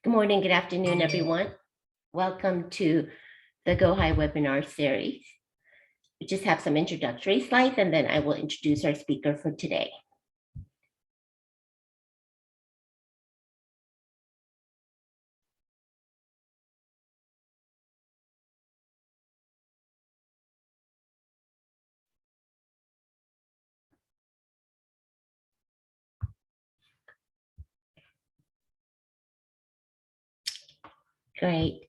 Good morning, good afternoon, everyone. Welcome to the GOHi webinar series. We just have some introductory slides, and then I will introduce our speaker for today. Great.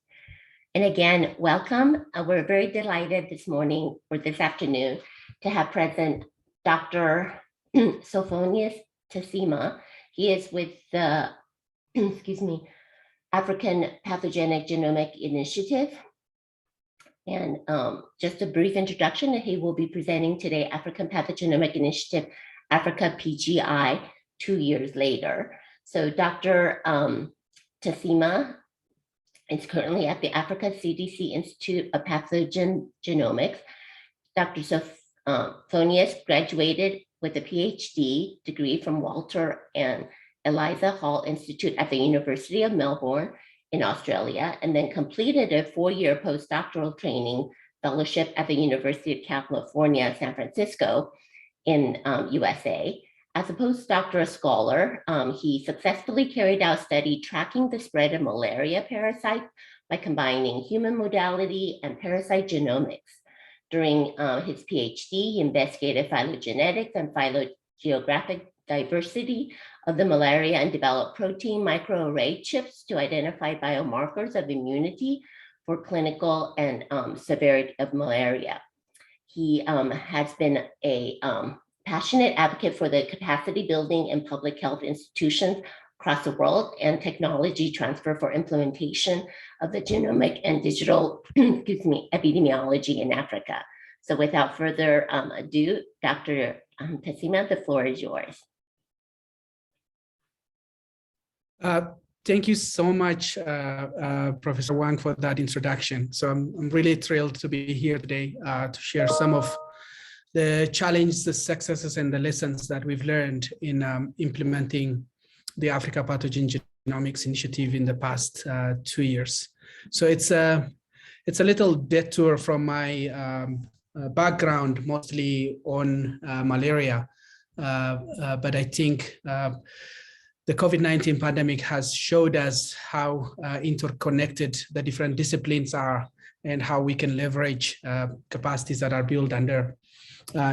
And again, welcome. We're very delighted this morning or this afternoon to have present Dr. Sofonias Tessema. He is with the, African Pathogenic Genomic Initiative. And just a brief introduction, he will be presenting today African Pathogenomic Initiative, Africa PGI, 2 years later. So Dr. Tessema is currently at the Africa CDC Institute of Pathogen Genomics. Dr. Sofonias graduated with a PhD degree from Walter and Eliza Hall Institute at the University of Melbourne in Australia, and then completed a 4-year postdoctoral training fellowship at the University of California, San Francisco in USA. As a postdoctoral scholar, he successfully carried out a study tracking the spread of malaria parasites by combining human modality and parasite genomics. During his PhD, he investigated phylogenetics and phylogeographic diversity of the malaria and developed protein microarray chips to identify biomarkers of immunity for clinical and severity of malaria. He has been a passionate advocate for the capacity building in public health institutions across the world and technology transfer for implementation of the genomic and digital epidemiology in Africa. So without further ado, Dr. Tessema, the floor is yours. Thank you so much, Professor Wang, for that introduction. So I'm really thrilled to be here today to share some of the challenges, the successes, and the lessons that we've learned in implementing the Africa Pathogen Genomics Initiative in the past 2 years. So it's a little detour from my background, mostly on malaria, but I think the COVID-19 pandemic has showed us how interconnected the different disciplines are and how we can leverage capacities that are built under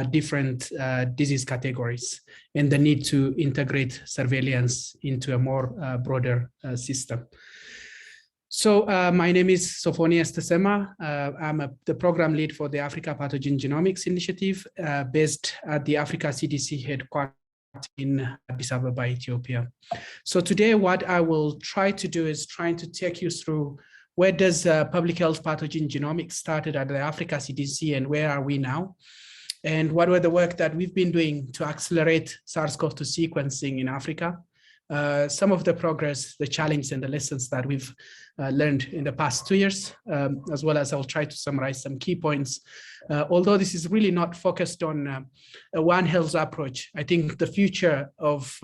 different disease categories and the need to integrate surveillance into a more broader system. So my name is Sofonias Tessema. I'm the program lead for the Africa Pathogen Genomics Initiative based at the Africa CDC headquarters in Addis Ababa, Ethiopia. So today what I will try to do is trying to take you through where does public health pathogen genomics started at the Africa CDC and where are we now? And what were the work that we've been doing to accelerate SARS-CoV-2 sequencing in Africa? Some of the progress, the challenge, and the lessons that we've learned in the past 2 years, as well as I'll try to summarize some key points. Although this is really not focused on a One Health approach, I think the future of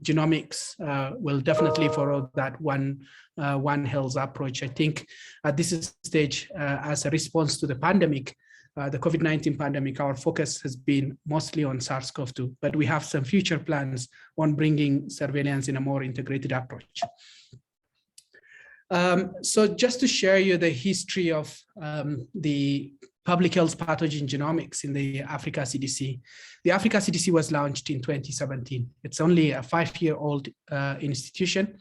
genomics will definitely follow that One Health approach. I think at this stage, as a response to the pandemic, the COVID-19 pandemic, our focus has been mostly on SARS-CoV-2, but we have some future plans on bringing surveillance in a more integrated approach. So just to share you the history of the public health pathogen genomics in the Africa CDC. The Africa CDC was launched in 2017. It's only a 5-year-old institution.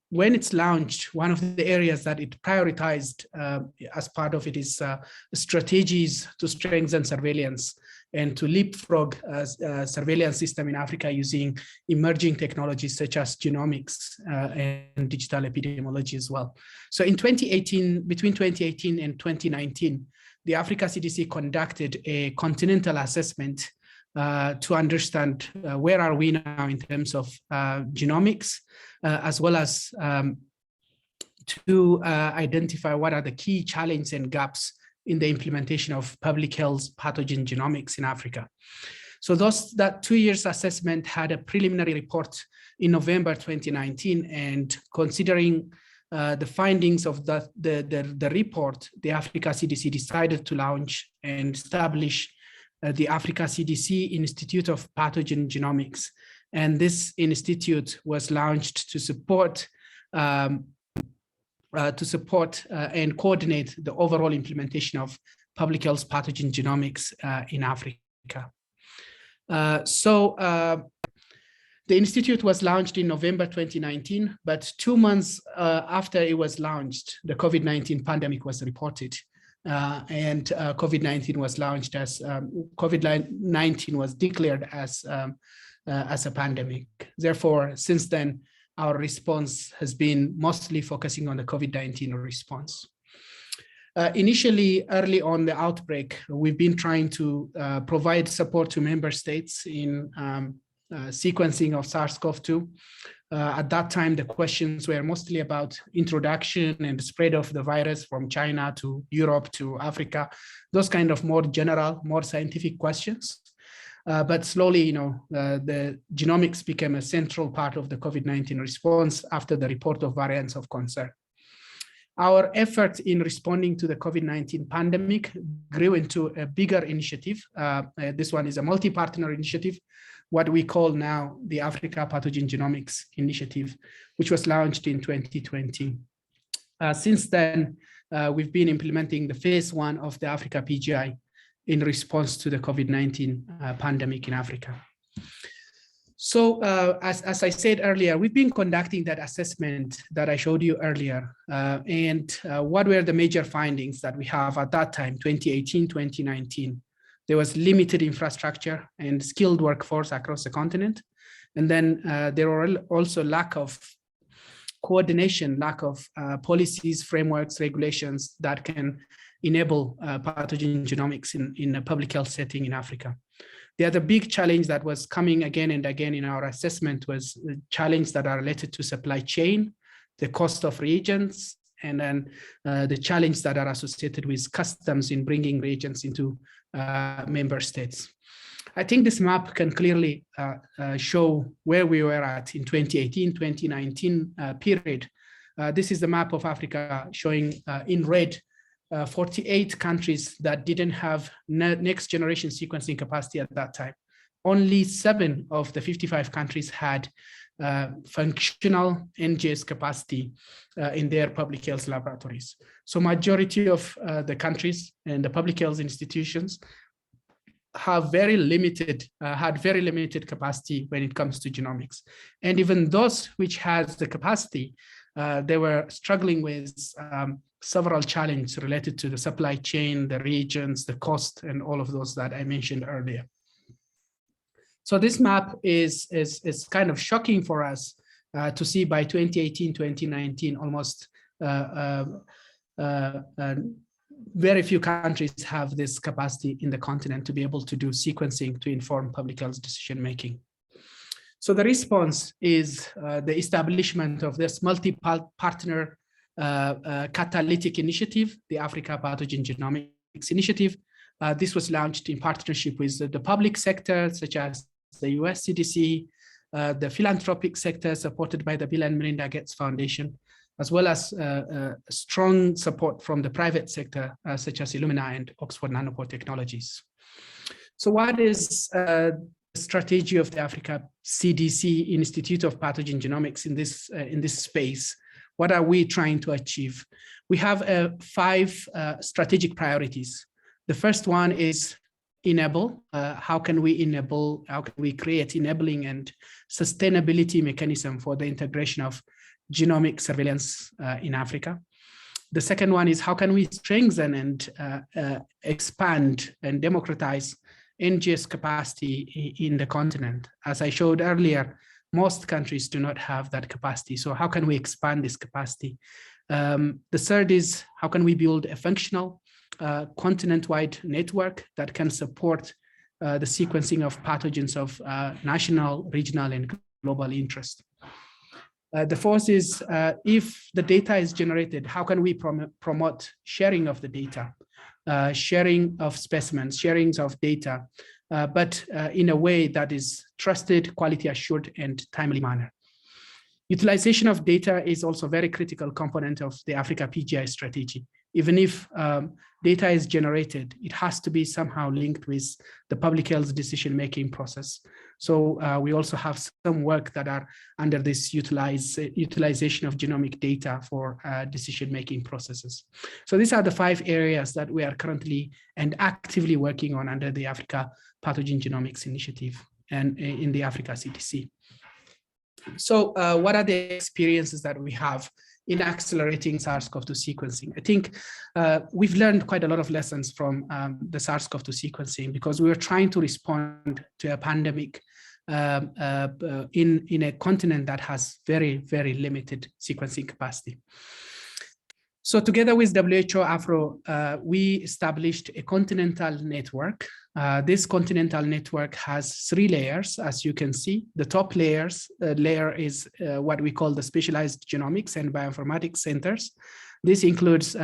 When it's launched, one of the areas that it prioritized as part of it is strategies to strengthen surveillance and to leapfrog a surveillance system in Africa using emerging technologies such as genomics and digital epidemiology as well. So in 2018, between 2018 and 2019, the Africa CDC conducted a continental assessment to understand where are we now in terms of genomics, as well as to identify what are the key challenges and gaps in the implementation of public health pathogen genomics in Africa. So that 2 years assessment had a preliminary report in November 2019, and considering the findings of the report, the Africa CDC decided to launch and establish the Africa CDC Institute of Pathogen Genomics. And this institute was launched to support and coordinate the overall implementation of public health pathogen genomics in Africa. The institute was launched in November 2019, but 2 months after it was launched, the COVID-19 pandemic was reported. And COVID-19 was launched as COVID-19 was declared as a pandemic. Therefore, since then, our response has been mostly focusing on the COVID-19 response. Initially, early on the outbreak, we've been trying to provide support to member states in sequencing of SARS-CoV-2. At that time, the questions were mostly about introduction and spread of the virus from China to Europe to Africa, those kind of more general, more scientific questions. But slowly, the genomics became a central part of the COVID-19 response after the report of variants of concern. Our effort in responding to the COVID-19 pandemic grew into a bigger initiative. This one is a multi-partner initiative, what we call now the Africa Pathogen Genomics Initiative, which was launched in 2020. Since then, we've been implementing the phase 1 of the Africa PGI in response to the COVID-19 pandemic in Africa. So as I said earlier, we've been conducting that assessment that I showed you earlier. And what were the major findings that we have at that time, 2018, 2019? There was limited infrastructure and skilled workforce across the continent. And then there were also lack of coordination, lack of policies, frameworks, regulations that can enable pathogen genomics in a public health setting in Africa. The other big challenge that was coming again and again in our assessment was the challenge that are related to supply chain, the cost of reagents, and then the challenge that are associated with customs in bringing reagents into member states. I think this map can clearly show where we were at in 2018-2019 period. This is the map of Africa showing in red 48 countries that didn't have next generation sequencing capacity at that time. Only 7 of the 55 countries had functional NGS capacity in their public health laboratories. So majority of the countries and the public health institutions have very limited, had very limited capacity when it comes to genomics. And even those which has the capacity, they were struggling with several challenges related to the supply chain, the reagents, the cost, and all of those that I mentioned earlier. So this map is kind of shocking for us to see by 2018, 2019, almost very few countries have this capacity in the continent to be able to do sequencing to inform public health decision-making. So the response is the establishment of this multi-partner catalytic initiative, the Africa Pathogen Genomics Initiative. This was launched in partnership with the public sector, such as the US CDC, the philanthropic sector supported by the Bill and Melinda Gates Foundation, as well as strong support from the private sector, such as Illumina and Oxford Nanopore Technologies. So what is the strategy of the Africa CDC Institute of Pathogen Genomics in this space? What are we trying to achieve? We have 5 strategic priorities. The first one is enable. How can we create enabling and sustainability mechanism for the integration of genomic surveillance in Africa? The second one is how can we strengthen and expand and democratize NGS capacity in the continent? As I showed earlier, most countries do not have that capacity. So how can we expand this capacity? The third is how can we build a functional continent-wide network that can support the sequencing of pathogens of national, regional, and global interest. The fourth is if the data is generated, how can we promote sharing of the data, sharing of specimens, sharing of data, but in a way that is trusted, quality assured, and timely manner. Utilization of data is also a very critical component of the Africa PGI strategy. Even if data is generated, it has to be somehow linked with the public health decision-making process. So we also have some work that are under this utilization of genomic data for decision-making processes. So these are the 5 areas that we are currently and actively working on under the Africa Pathogen Genomics Initiative and in the Africa CDC. So what are the experiences that we have in accelerating SARS-CoV-2 sequencing? I think we've learned quite a lot of lessons from the SARS-CoV-2 sequencing, because we were trying to respond to a pandemic in a continent that has very, very limited sequencing capacity. So together with WHO Afro, we established a continental network. This continental network has 3 layers, as you can see. The top layer is what we call the specialized genomics and bioinformatics centers. This includes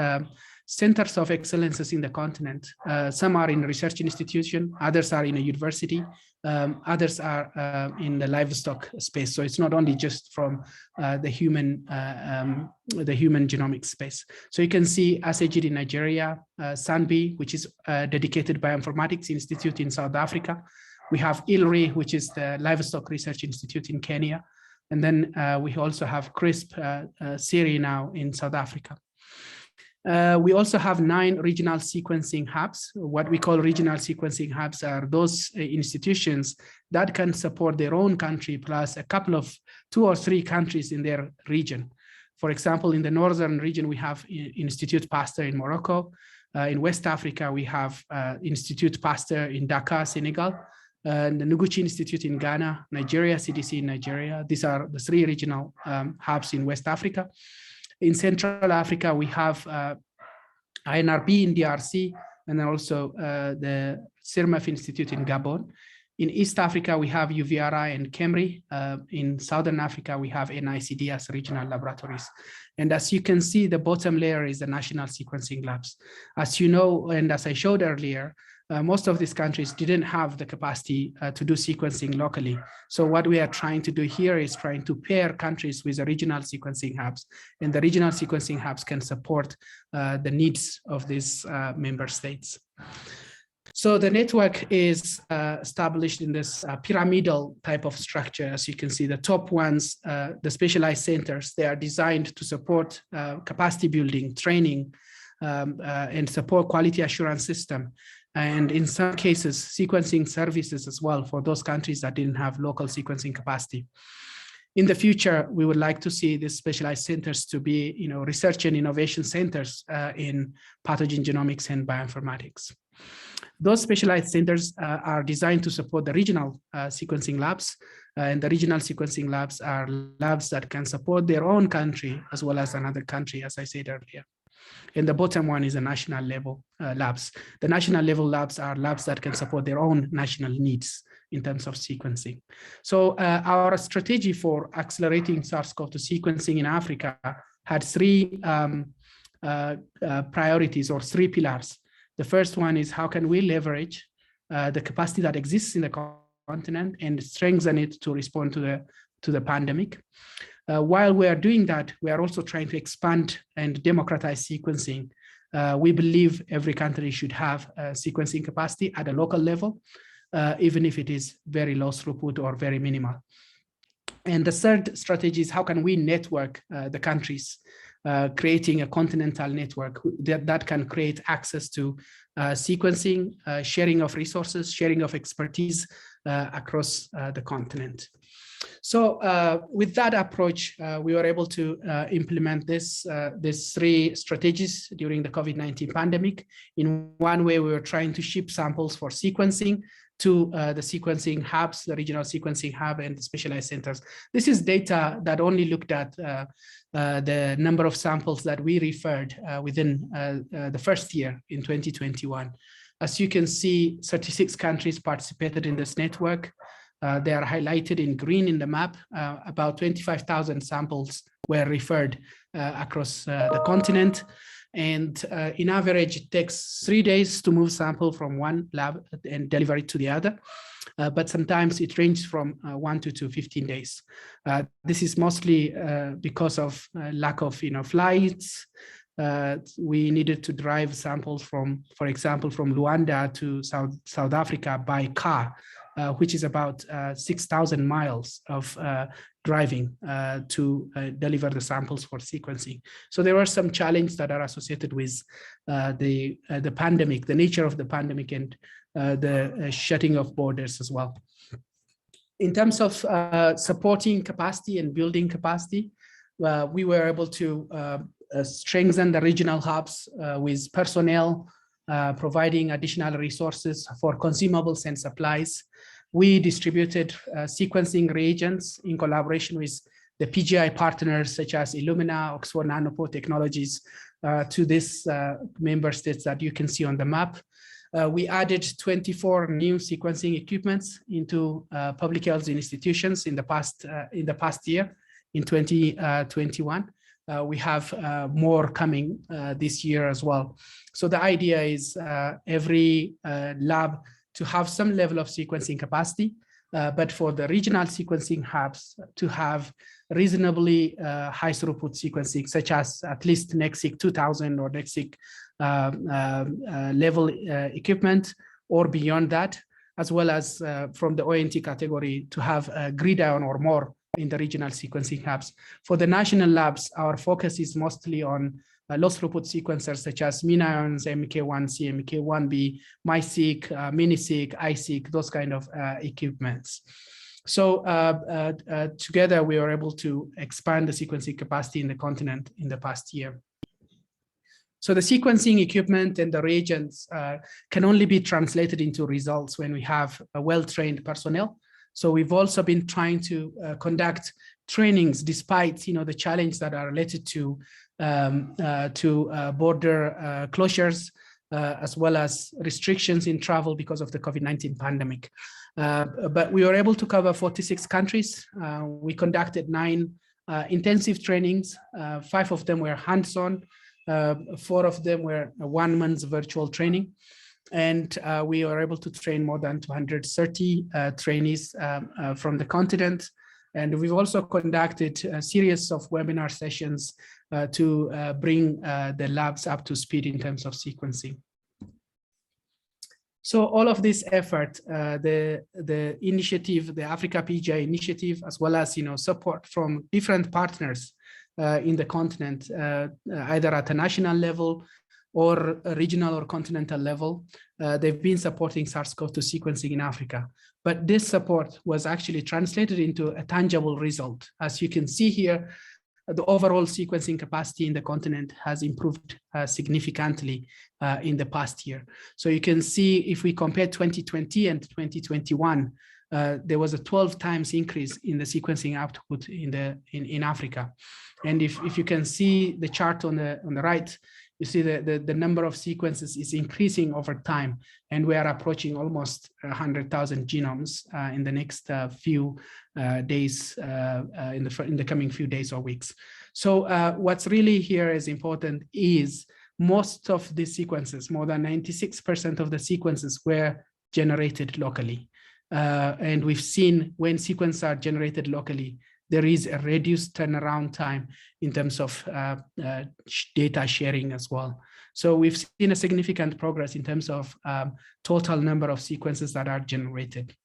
centers of excellences in the continent. Some are in research institution, others are in a university, others are in the livestock space. So it's not only just from the human genomics space. So you can see ASEGID in Nigeria, SANBI, which is a dedicated bioinformatics institute in South Africa. We have ILRI, which is the Livestock Research Institute in Kenya. And then we also have CRISP, CIRI now in South Africa. We also have 9 regional sequencing hubs. What we call regional sequencing hubs are those institutions that can support their own country plus a couple of 2 or 3 countries in their region. For example, in the northern region, we have Institute Pasteur in Morocco. In West Africa, we have Institute Pasteur in Dakar, Senegal, and the Noguchi Institute in Ghana, Nigeria, CDC in Nigeria. These are the 3 regional hubs in West Africa. In Central Africa, we have INRB in DRC, and also the CIRMEF Institute in Gabon. In East Africa, we have UVRI and KEMRI. In Southern Africa, we have NICD as regional laboratories. And as you can see, the bottom layer is the national sequencing labs. As you know, and as I showed earlier, most of these countries didn't have the capacity to do sequencing locally. So what we are trying to do here is trying to pair countries with the regional sequencing hubs, and the regional sequencing hubs can support the needs of these member states. So the network is established in this pyramidal type of structure. As you can see, the top ones, the specialized centers, they are designed to support capacity building, training, and support quality assurance system. And in some cases, sequencing services as well for those countries that didn't have local sequencing capacity. In the future, we would like to see these specialized centers to be, research and innovation centers in pathogen genomics and bioinformatics. Those specialized centers are designed to support the regional sequencing labs, and the regional sequencing labs are labs that can support their own country as well as another country, as I said earlier. And the bottom one is the national level labs. The national level labs are labs that can support their own national needs in terms of sequencing. So our strategy for accelerating SARS-CoV-2 sequencing in Africa had 3 priorities or 3 pillars. The first one is how can we leverage the capacity that exists in the continent and strengthen it to respond to the pandemic. While we are doing that, we are also trying to expand and democratize sequencing. We believe every country should have sequencing capacity at a local level, even if it is very low throughput or very minimal. And the third strategy is how can we network the countries, creating a continental network that can create access to sequencing, sharing of resources, sharing of expertise across the continent. So with that approach, we were able to implement these 3 strategies during the COVID-19 pandemic. In one way, we were trying to ship samples for sequencing to the sequencing hubs, the regional sequencing hub and the specialized centers. This is data that only looked at the number of samples that we referred within the first year in 2021. As you can see, 36 countries participated in this network. They are highlighted in green in the map. About 25,000 samples were referred across the continent. And in average, it takes 3 days to move sample from one lab and deliver it to the other. But sometimes it ranges from 1 to 15 days. This is mostly because of lack of flights. We needed to drive samples from, for example, from Luanda to South Africa by car, which is about 6,000 miles of driving to deliver the samples for sequencing. So there are some challenges that are associated with the pandemic, the nature of the pandemic, and the shutting of borders as well. In terms of supporting capacity and building capacity, we were able to strengthen the regional hubs with personnel, providing additional resources for consumables and supplies. We distributed sequencing reagents in collaboration with the PGI partners such as Illumina, Oxford Nanopore Technologies to these member states that you can see on the map. We added 24 new sequencing equipments into public health institutions in the past year, in 2021. We have more coming this year as well. So the idea is every lab to have some level of sequencing capacity, but for the regional sequencing hubs to have reasonably high throughput sequencing, such as at least NextSeq 2000 or NextSeq level equipment or beyond that, as well as from the ONT category to have a GRIDION or more in the regional sequencing hubs. For the national labs, our focus is mostly on low throughput sequencers such as MinIONS, MK1C, MK1B, MySeq, MiniSeq, iSeq, those kind of equipments. So together we were able to expand the sequencing capacity in the continent in the past year. So the sequencing equipment and the reagents can only be translated into results when we have a well-trained personnel. So we've also been trying to conduct trainings despite the challenge that are related to border closures, as well as restrictions in travel because of the COVID-19 pandemic. But we were able to cover 46 countries. We conducted 9 intensive trainings. 5 of them were hands-on. 4 of them were 1 month's virtual training. And we were able to train more than 230 trainees from the continent. And we've also conducted a series of webinar sessions to bring the labs up to speed in terms of sequencing. So all of this effort, the initiative, the Africa PGI initiative, as well as support from different partners in the continent, either at a national level or a regional or continental level, they've been supporting SARS-CoV-2 sequencing in Africa. But this support was actually translated into a tangible result. As you can see here, the overall sequencing capacity in the continent has improved significantly in the past year. So you can see if we compare 2020 and 2021, there was a 12 times increase in the sequencing output in Africa. And if you can see the chart on the right, you see the number of sequences is increasing over time, and we are approaching almost 100,000 genomes in the next few days, in the coming few days or weeks. So what's really here is important is most of the sequences, more than 96% of the sequences were generated locally. And we've seen when sequences are generated locally, there is a reduced turnaround time in terms of data sharing as well. So we've seen a significant progress in terms of total number of sequences that are generated.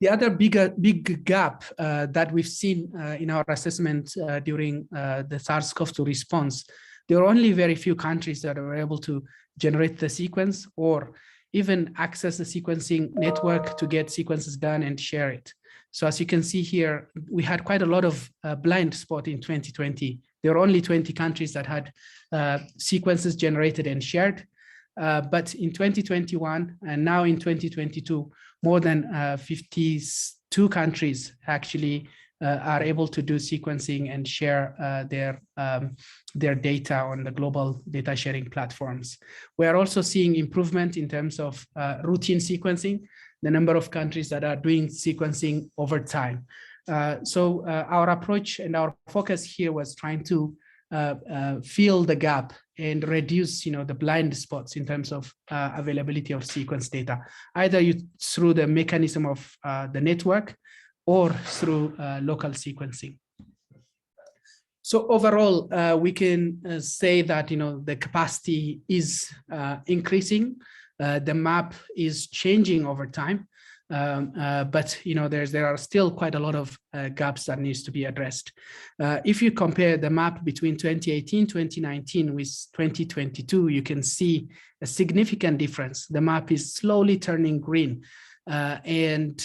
The other big gap that we've seen in our assessment during the SARS-CoV-2 response, there are only very few countries that are able to generate the sequence or even access the sequencing network to get sequences done and share it. So as you can see here, we had quite a lot of blind spot in 2020. There are only 20 countries that had sequences generated and shared. But in 2021 and now in 2022, more than 52 countries actually are able to do sequencing and share their data on the global data sharing platforms. We are also seeing improvement in terms of routine sequencing, the number of countries that are doing sequencing over time. So our approach and our focus here was trying to fill the gap and reduce, the blind spots in terms of availability of sequence data, either through the mechanism of the network or through local sequencing. So overall, we can say that the capacity is increasing. The map is changing over time, but there are still quite a lot of gaps that needs to be addressed. If you compare the map between 2018, 2019 with 2022, you can see a significant difference. The map is slowly turning green. And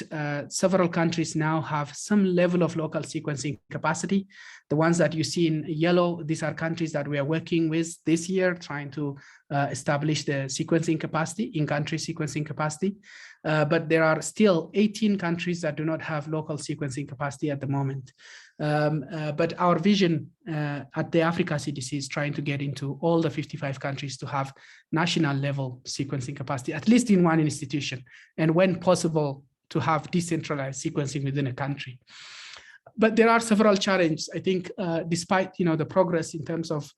several countries now have some level of local sequencing capacity. The ones that you see in yellow, these are countries that we are working with this year, trying to establish the sequencing capacity, in-country sequencing capacity. But there are still 18 countries that do not have local sequencing capacity at the moment. But our vision at the Africa CDC is trying to get into all the 55 countries to have national level sequencing capacity, at least in one institution, and when possible, to have decentralized sequencing within a country. But there are several challenges, I think, despite the progress in terms of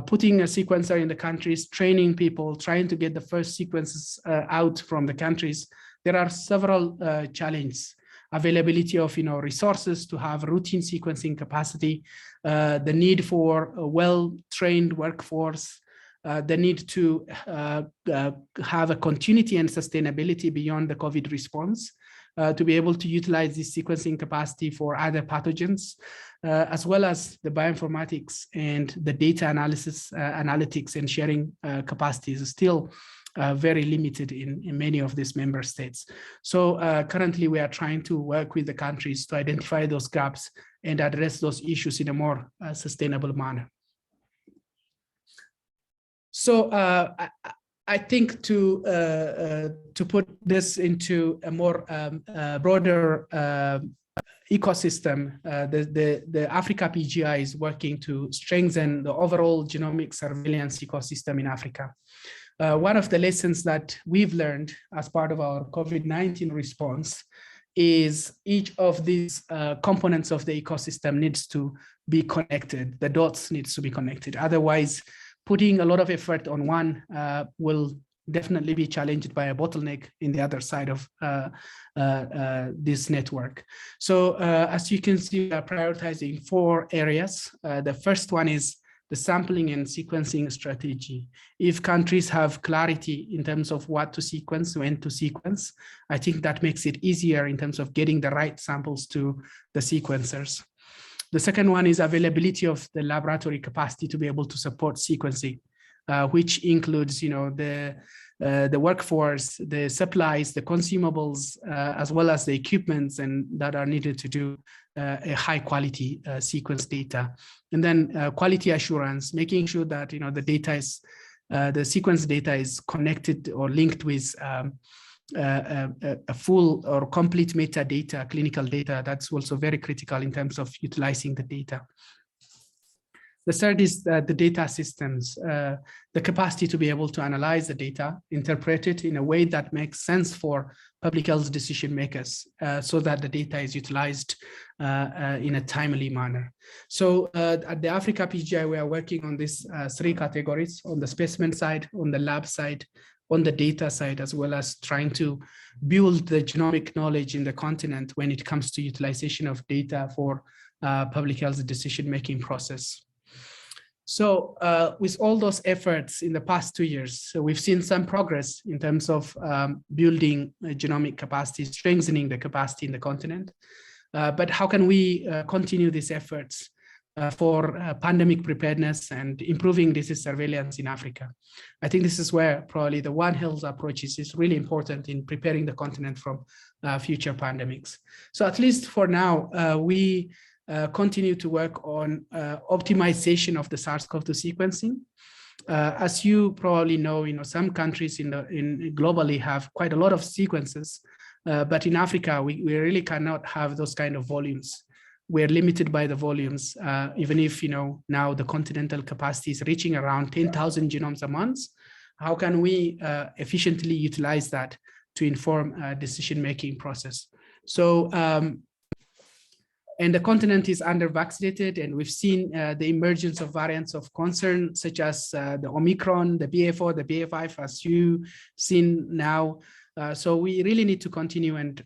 putting a sequencer in the countries, training people, trying to get the first sequences out from the countries, there are several challenges. Availability of resources to have routine sequencing capacity, the need for a well-trained workforce, the need to have a continuity and sustainability beyond the COVID response, to be able to utilize this sequencing capacity for other pathogens, as well as the bioinformatics and the data analysis, analytics and sharing capacities is still very limited in many of these member states. So currently we are trying to work with the countries to identify those gaps and address those issues in a more sustainable manner. So I think to put this into a more broader ecosystem, the Africa PGI is working to strengthen the overall genomic surveillance ecosystem in Africa. One of the lessons that we've learned as part of our COVID-19 response is each of these components of the ecosystem needs to be connected. The dots needs to be connected. Otherwise, putting a lot of effort on one will definitely be challenged by a bottleneck in the other side of this network. So as you can see, we are prioritizing 4 areas. The first one is the sampling and sequencing strategy. If countries have clarity in terms of what to sequence, when to sequence, I think that makes it easier in terms of getting the right samples to the sequencers. The second one is availability of the laboratory capacity to be able to support sequencing, which includes, the workforce, the supplies, the consumables, as well as the equipments and that are needed to do a high quality sequence data. And then quality assurance, making sure that the data is the sequence data is connected or linked with a full or complete metadata, clinical data. That's also very critical in terms of utilizing the data. The third is the data systems, the capacity to be able to analyze the data, interpret it in a way that makes sense for public health decision makers, so that the data is utilized in a timely manner. So at the Africa PGI, we are working on these 3 categories: on the specimen side, on the lab side, on the data side, as well as trying to build the genomic knowledge in the continent when it comes to utilization of data for public health decision-making process. So with all those efforts in the past 2 years, so we've seen some progress in terms of building genomic capacity, strengthening the capacity in the continent. But how can we continue these efforts for pandemic preparedness and improving disease surveillance in Africa? I think this is where probably the One Health approach is really important in preparing the continent from future pandemics. So at least for now, we continue to work on optimization of the SARS-CoV-2 sequencing. As you probably know, some countries globally have quite a lot of sequences, but in Africa, we really cannot have those kind of volumes. We're limited by the volumes, even if now the continental capacity is reaching around 10,000 genomes a month. How can we efficiently utilize that to inform decision-making process? So And the continent is under-vaccinated, and we've seen the emergence of variants of concern, such as the Omicron, the BA4, the BA5, as you've seen now. So we really need to continue and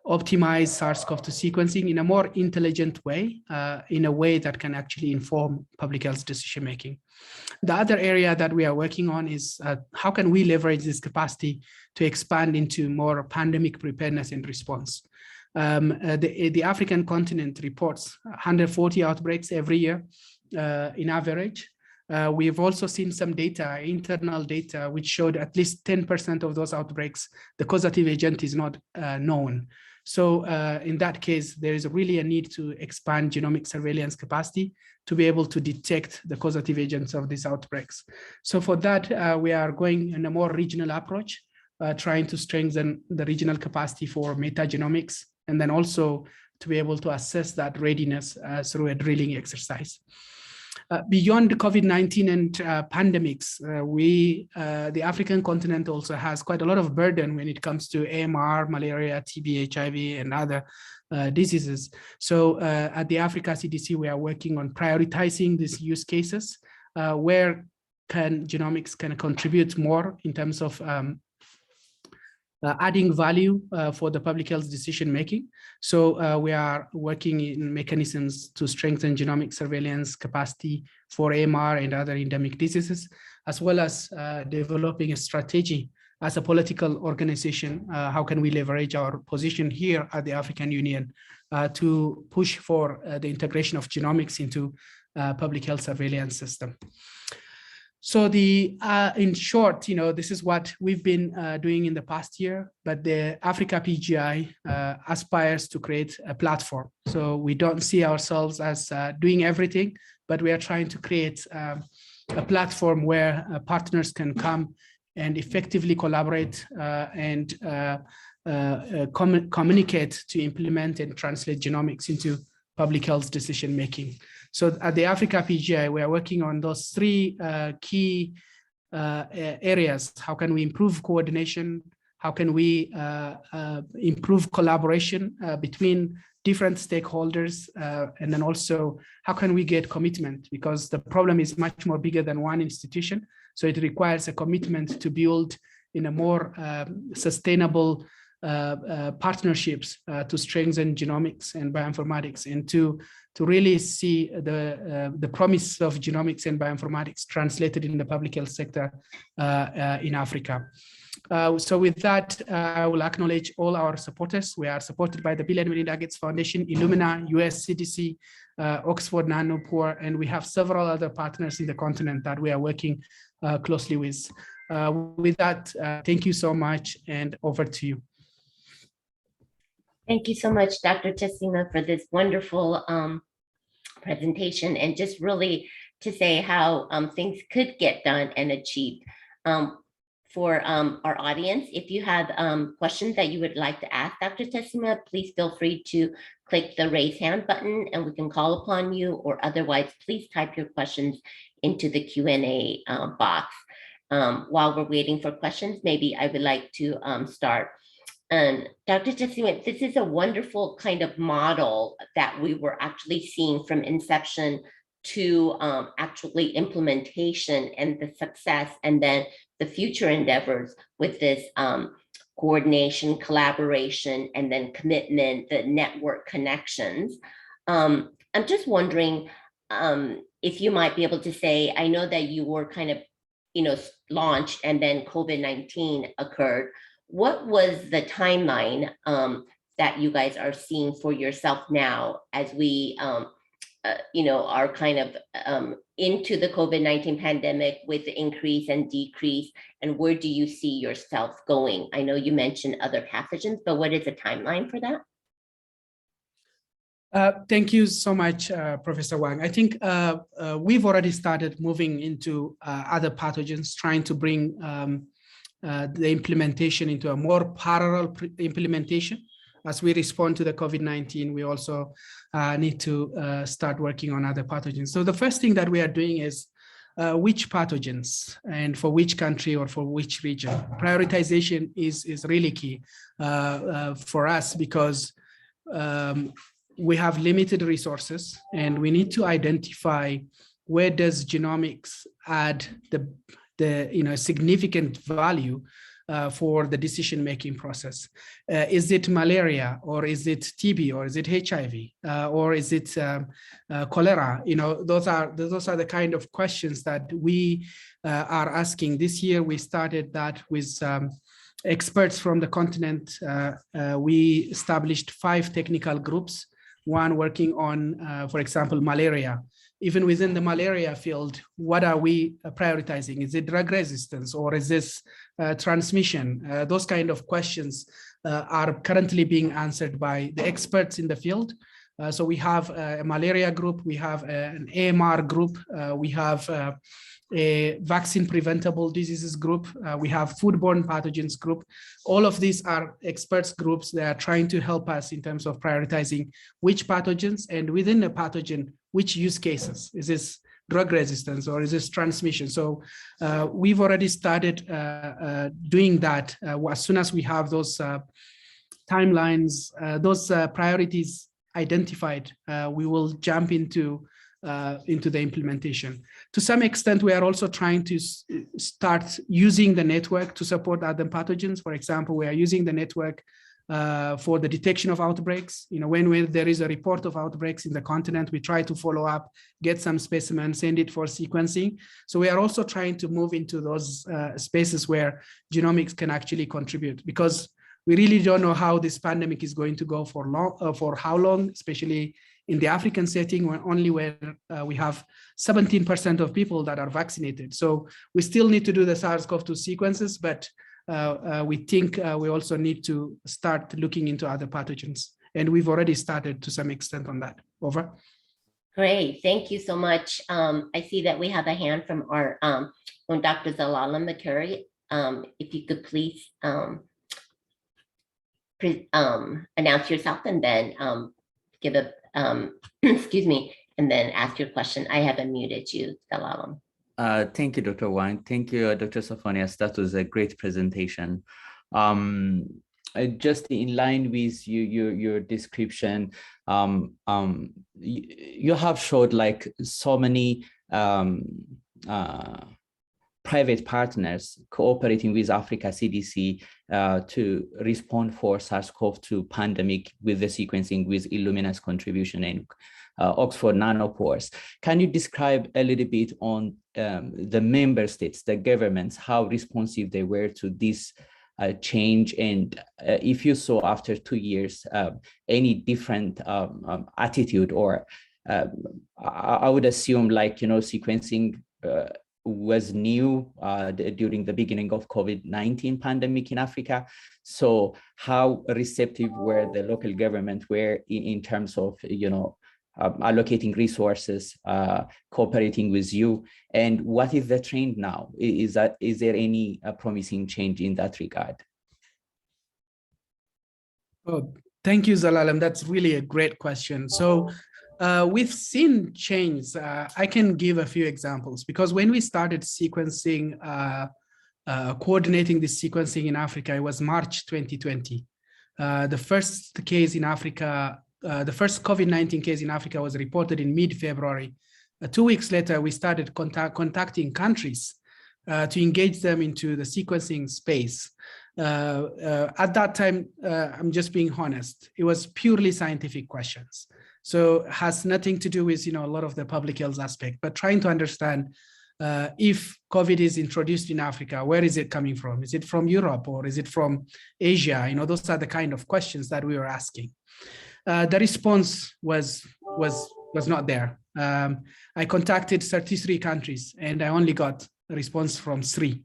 optimize SARS-CoV-2 sequencing in a more intelligent way, in a way that can actually inform public health decision-making. The other area that we are working on is how can we leverage this capacity to expand into more pandemic preparedness and response. The African continent reports 140 outbreaks every year in average. We've also seen some data, internal data, which showed at least 10% of those outbreaks, the causative agent is not known. So in that case, there is really a need to expand genomic surveillance capacity to be able to detect the causative agents of these outbreaks. So for that, we are going in a more regional approach, trying to strengthen the regional capacity for metagenomics, and then also to be able to assess that readiness through a drilling exercise. Beyond the COVID-19 and pandemics, the African continent also has quite a lot of burden when it comes to AMR, malaria, TB, HIV, and other diseases. So at the Africa CDC, we are working on prioritizing these use cases, where genomics can contribute more in terms of adding value for the public health decision making. So we are working in mechanisms to strengthen genomic surveillance capacity for AMR and other endemic diseases, as well as developing a strategy as a political organization. How can we leverage our position here at the African Union to push for the integration of genomics into public health surveillance system? So in short, this is what we've been doing in the past year, but the Africa PGI aspires to create a platform. So we don't see ourselves as doing everything, but we are trying to create a platform where partners can come and effectively collaborate and communicate to implement and translate genomics into public health decision making. So at the Africa PGI, we are working on those three key areas. How can we improve coordination? How can we improve collaboration between different stakeholders? And then also, how can we get commitment? Because the problem is much more bigger than one institution. So it requires a commitment to build in a more sustainable partnerships to strengthen genomics and bioinformatics, and to really see the promise of genomics and bioinformatics translated in the public health sector in Africa. So with that, I will acknowledge all our supporters. We are supported by the Bill and Melinda Gates Foundation, Illumina, US CDC, Oxford Nanopore, and we have several other partners in the continent that we are working closely with. With that, thank you so much, and over to you. Thank you so much, Dr. Tessema, for this wonderful presentation, and just really to say how things could get done and achieved. For our audience, if you have questions that you would like to ask Dr. Tessema, please feel free to click the raise hand button and we can call upon you, or otherwise, please type your questions into the Q&A box. While we're waiting for questions, maybe I would like to start. Dr. Tessema, this is a wonderful kind of model that we were actually seeing from inception to actually implementation and the success, and then the future endeavors with this coordination, collaboration, and then commitment, the network connections. I'm just wondering if you might be able to say, I know that you were kind of, launched and then COVID-19 occurred. What was the timeline that you guys are seeing for yourself now as we, are kind of into the COVID-19 pandemic with the increase and decrease, and where do you see yourself going? I know you mentioned other pathogens, but what is the timeline for that? Thank you so much, Professor Wang. I think we've already started moving into other pathogens, trying to bring the implementation into a more parallel implementation. As we respond to the COVID-19, we also need to start working on other pathogens. So the first thing that we are doing is which pathogens and for which country or for which region. Prioritization is really key for us, because we have limited resources, and we need to identify where does genomics add the significant value for the decision-making process. Is it malaria, or is it TB, or is it HIV, or is it cholera? Those are the kind of questions that we are asking. This year, we started that with experts from the continent. We established 5 technical groups, one working on, for example, malaria. Even within the malaria field, what are we prioritizing? Is it drug resistance, or is this transmission? Those kind of questions are currently being answered by the experts in the field. So we have a malaria group, we have an AMR group, we have a vaccine preventable diseases group, we have foodborne pathogens group. All of these are experts groups that are trying to help us in terms of prioritizing which pathogens, and within a pathogen, which use cases. Is this drug resistance, or is this transmission? So we've already started doing that. As soon as we have those timelines, those priorities identified, we will jump into the implementation. To some extent, we are also trying to start using the network to support other pathogens. For example, we are using the network for the detection of outbreaks. When there is a report of outbreaks in the continent, we try to follow up, get some specimens, send it for sequencing. So we are also trying to move into those spaces where genomics can actually contribute, because we really don't know how this pandemic is going to go for how long, especially in the African setting, where we have 17% of people that are vaccinated. So we still need to do the SARS-CoV-2 sequences, but we think we also need to start looking into other pathogens. And we've already started to some extent on that. Over. Great, thank you so much. I see that we have a hand from our from Dr. Zelalem Makary. If you could please announce yourself and then give a, excuse me, and then ask your question. I have unmuted you, Zelalem. Thank you, Dr. Wang. Thank you, Dr. Sofonias. That was a great presentation. Just in line with your description, you have showed like so many private partners cooperating with Africa CDC to respond for SARS-CoV-2 pandemic with the sequencing, with Illumina's contribution and Oxford Nanopores. Can you describe a little bit on the member states, the governments, how responsive they were to this change, and if you saw after 2 years any different attitude, or I would assume, like, sequencing was new during the beginning of COVID-19 pandemic in Africa. So how receptive were the local government in terms of, allocating resources, cooperating with you, and what is the trend now? Is there any promising change in that regard? Oh, thank you, Zelalem. That's really a great question. So we've seen change. I can give a few examples, because when we started sequencing, coordinating the sequencing in Africa, it was March 2020. The first case in Africa, the first COVID-19 case in Africa was reported in mid-February. 2 weeks later, we started contacting countries to engage them into the sequencing space. At that time, I'm just being honest, it was purely scientific questions. So it has nothing to do with, a lot of the public health aspect, but trying to understand if COVID is introduced in Africa, where is it coming from? Is it from Europe, or is it from Asia? Those are the kind of questions that we were asking. The response was not there. I contacted 33 countries and I only got a response from 3.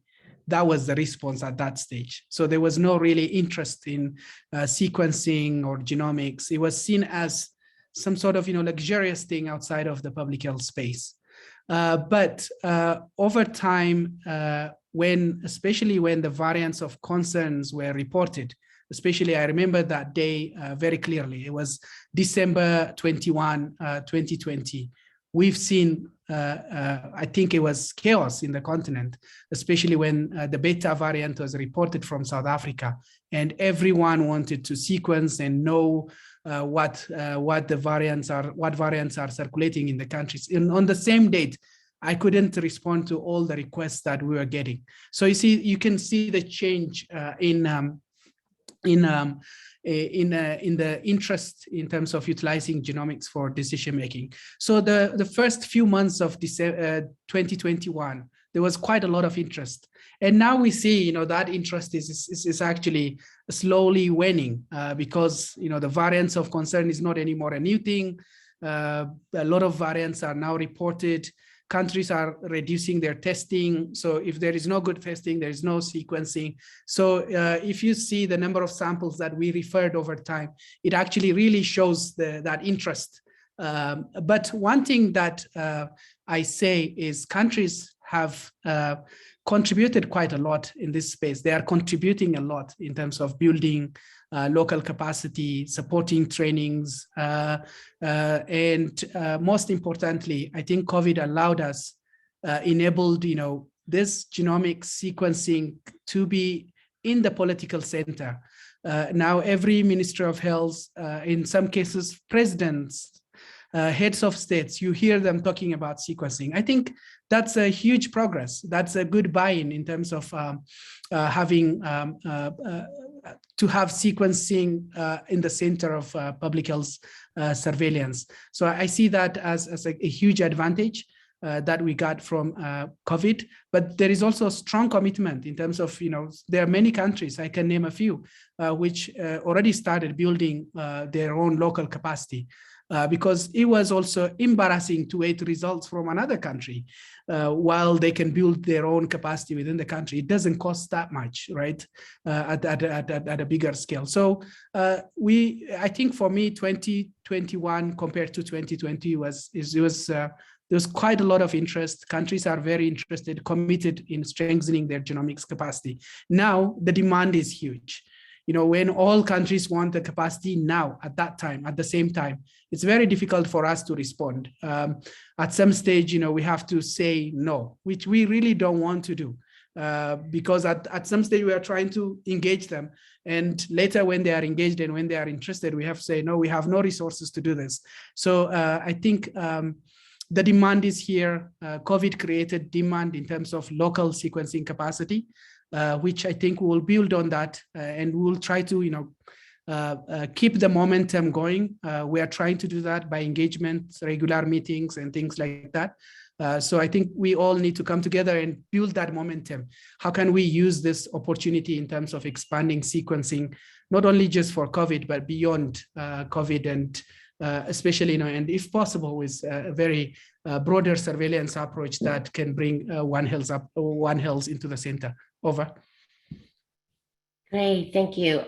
That was the response at that stage. So there was no really interest in sequencing or genomics. It was seen as some sort of luxurious thing outside of the public health space. But over time, especially when the variants of concerns were reported, especially I remember that day very clearly. It was December 21, 2020. We've seen, I think it was chaos in the continent, especially when the Beta variant was reported from South Africa, and everyone wanted to sequence and know what the variants are, what variants are circulating in the countries. And on the same date, I couldn't respond to all the requests that we were getting. So you can see the change in the interest in terms of utilizing genomics for decision making. So the first few months of 2021, there was quite a lot of interest, and now we see that interest is actually slowly waning because the variants of concern is not anymore a new thing. A lot of variants are now reported. Countries are reducing their testing. So if there is no good testing, there is no sequencing. So if you see the number of samples that we referred over time, it actually really shows that interest. But one thing that I say is countries have contributed quite a lot in this space. They are contributing a lot in terms of building local capacity, supporting trainings, and most importantly, I think COVID allowed us, enabled this genomic sequencing to be in the political center. Now every Minister of Health, in some cases presidents, heads of states, you hear them talking about sequencing. I think that's a huge progress. That's a good buy-in in terms of having to have sequencing in the center of public health surveillance. So I see that as a huge advantage that we got from COVID, but there is also a strong commitment in terms of, there are many countries, I can name a few, which already started building their own local capacity. Because it was also embarrassing to wait results from another country while they can build their own capacity within the country. It doesn't cost that much, right? At a bigger scale. So I think for me, 2021 compared to 2020 there was quite a lot of interest. Countries are very interested, committed in strengthening their genomics capacity. Now the demand is huge. When all countries want the capacity now, at that time, at the same time, it's very difficult for us to respond. At some stage, we have to say no, which we really don't want to do. Because at some stage we are trying to engage them. And later when they are engaged and when they are interested, we have to say, no, we have no resources to do this. So I think the demand is here. COVID created demand in terms of local sequencing capacity. Which I think we'll build on that and we'll try to, keep the momentum going. We are trying to do that by engagement, regular meetings and things like that. So I think we all need to come together and build that momentum. How can we use this opportunity in terms of expanding sequencing, not only just for COVID, but beyond COVID and especially, and if possible with a very broader surveillance approach that can bring One Health into the center. Over. Great, thank you,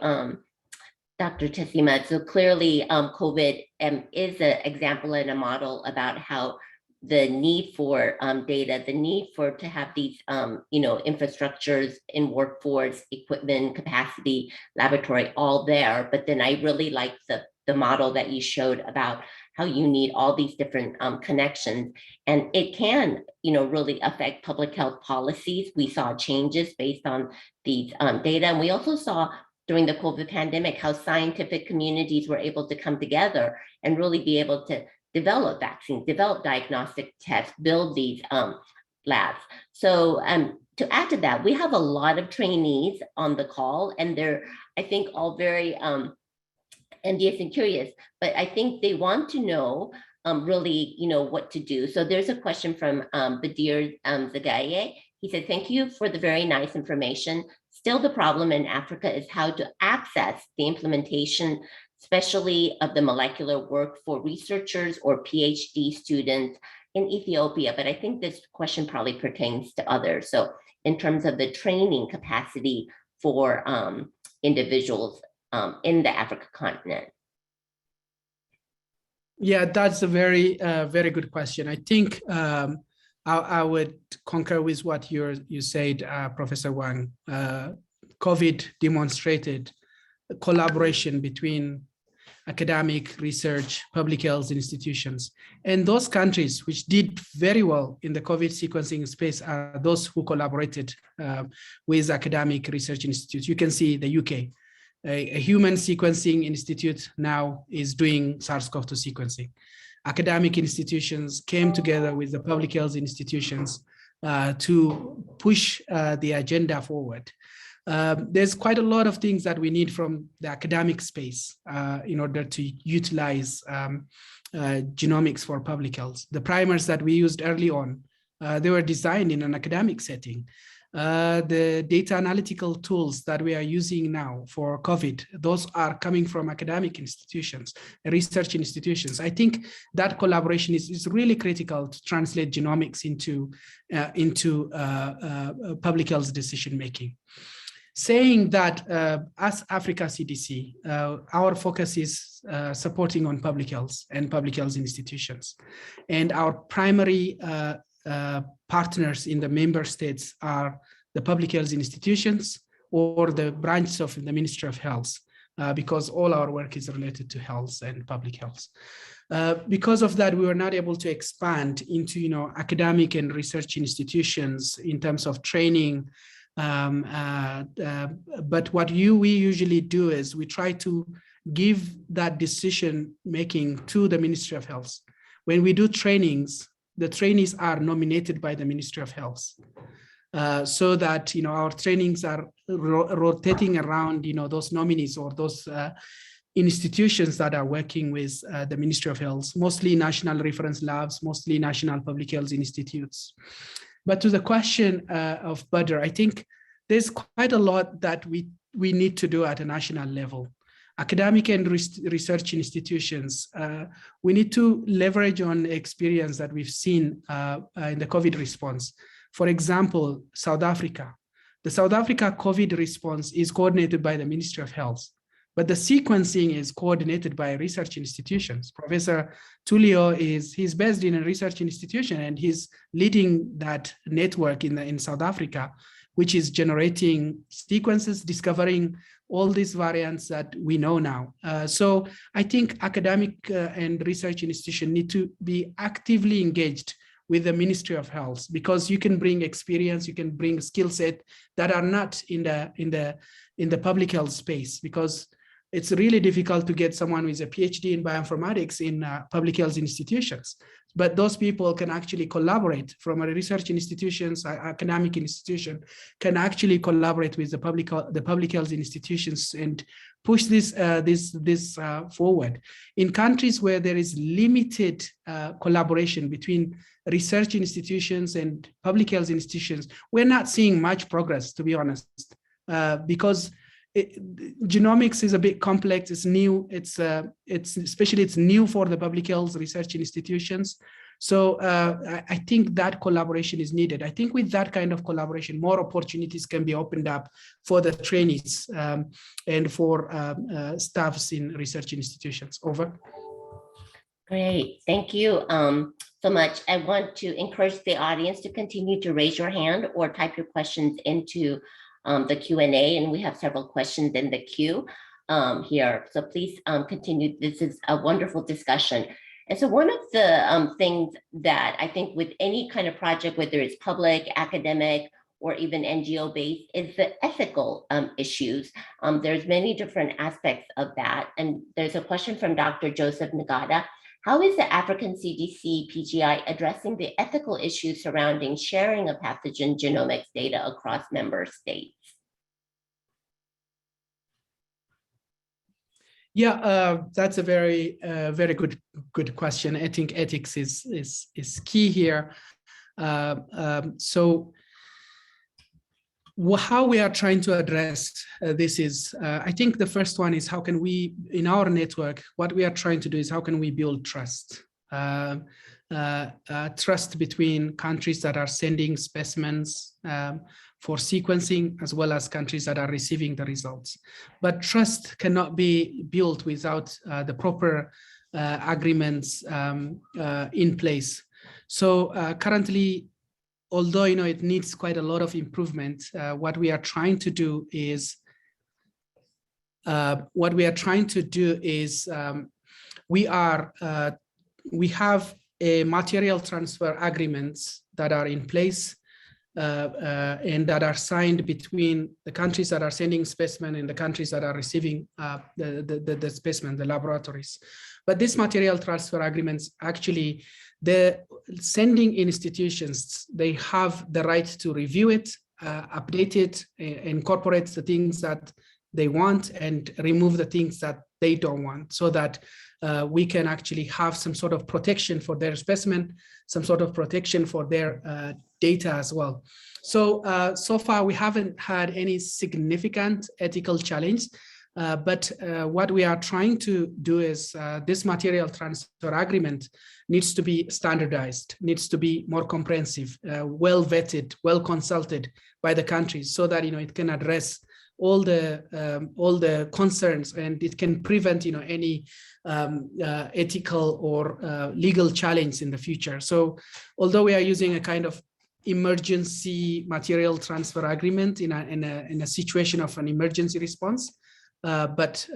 Dr. Tessema. So clearly, COVID is an example and a model about how the need for data, the need to have these, infrastructures in workforce, equipment, capacity, laboratory, all there. But then I really like the model that you showed about how you need all these different connections, and it can, really affect public health policies. We saw changes based on these data, and we also saw during the COVID pandemic how scientific communities were able to come together and really be able to develop vaccines, develop diagnostic tests, build these labs. So to add to that, we have a lot of trainees on the call, and they're, I think, all very envious and curious, but I think they want to know really, what to do. So there's a question from Badir Zagaye. He said, thank you for the very nice information. Still, the problem in Africa is how to access the implementation, especially of the molecular work for researchers or PhD students in Ethiopia. But I think this question probably pertains to others. So in terms of the training capacity for individuals in the Africa continent. Yeah, that's a very good question. I think I would concur with what you said, Professor Wang. COVID demonstrated a collaboration between academic research, public health institutions. And those countries which did very well in the COVID sequencing space are those who collaborated with academic research institutes. You can see the UK. a human sequencing institute now is doing SARS-CoV-2 sequencing. Academic institutions came together with the public health institutions to push the agenda forward. There's quite a lot of things that we need from the academic space in order to utilize genomics for public health. The primers that we used early on, they were designed in an academic setting. The data analytical tools that we are using now for COVID, those are coming from academic institutions, research institutions. I think that collaboration is really critical to translate genomics into public health decision-making. Saying that as Africa CDC, our focus is supporting on public health and public health institutions. And our primary partners in the member states are the public health institutions or the branches of the Ministry of Health, because all our work is related to health and public health. Because of that, we were not able to expand into academic and research institutions in terms of training. But what we usually do is we try to give that decision making to the Ministry of Health. When we do trainings, the trainees are nominated by the Ministry of Health, so that our trainings are rotating around those nominees or those institutions that are working with the Ministry of Health, mostly national reference labs, mostly national public health institutes. But to the question of Badr, I think there's quite a lot that we need to do at a national level. Academic and research institutions, we need to leverage on experience that we've seen in the COVID response. For example, South Africa. The South Africa COVID response is coordinated by the Ministry of Health, but the sequencing is coordinated by research institutions. Professor Tulio he's based in a research institution, and he's leading that network in South Africa, which is generating sequences, discovering all these variants that we know now. So I think academic and research institutions need to be actively engaged with the Ministry of Health, because you can bring experience, you can bring skill set that are not in the public health space, because it's really difficult to get someone with a PhD in bioinformatics in public health institutions. But those people can actually collaborate from a research institutions, academic institution, can actually collaborate with the public health institutions and push this forward. In countries where there is limited collaboration between research institutions and public health institutions, we're not seeing much progress, to be honest, because genomics is a bit complex. It's new. It's new for the public health research institutions. So I think that collaboration is needed. I think with that kind of collaboration, more opportunities can be opened up for the trainees and for staffs in research institutions. Over. Great, thank you so much. I want to encourage the audience to continue to raise your hand or type your questions into the Q&A, and we have several questions in the queue here. So please continue. This is a wonderful discussion. And so one of the things that I think with any kind of project, whether it's public, academic, or even NGO-based, is the ethical issues. There's many different aspects of that. And there's a question from Dr. Joseph Nagata. How is the African CDC PGI addressing the ethical issues surrounding sharing of pathogen genomics data across member states? Yeah, that's a very good question. I think ethics is key here. So how we are trying to address this is, I think the first one is how can we, in our network, what we are trying to do is how can we build trust? Trust between countries that are sending specimens for sequencing, as well as countries that are receiving the results. But trust cannot be built without the proper agreements in place. So currently, although it needs quite a lot of improvement, what we are trying to do is we have a material transfer agreements that are in place and that are signed between the countries that are sending specimen and the countries that are receiving the specimen, the laboratories. But these material transfer agreements, actually, the sending institutions, they have the right to review it, update it, incorporate the things that they want, and remove the things that they don't want, so that we can actually have some sort of protection for their specimen, some sort of protection for their data as well. So, so far we haven't had any significant ethical challenge, but what we are trying to do is this material transfer agreement needs to be standardized, needs to be more comprehensive, well vetted, well consulted by the countries, so that it can address all the concerns, and it can prevent any ethical or legal challenge in the future. So, although we are using a kind of emergency material transfer agreement in a situation of an emergency response, but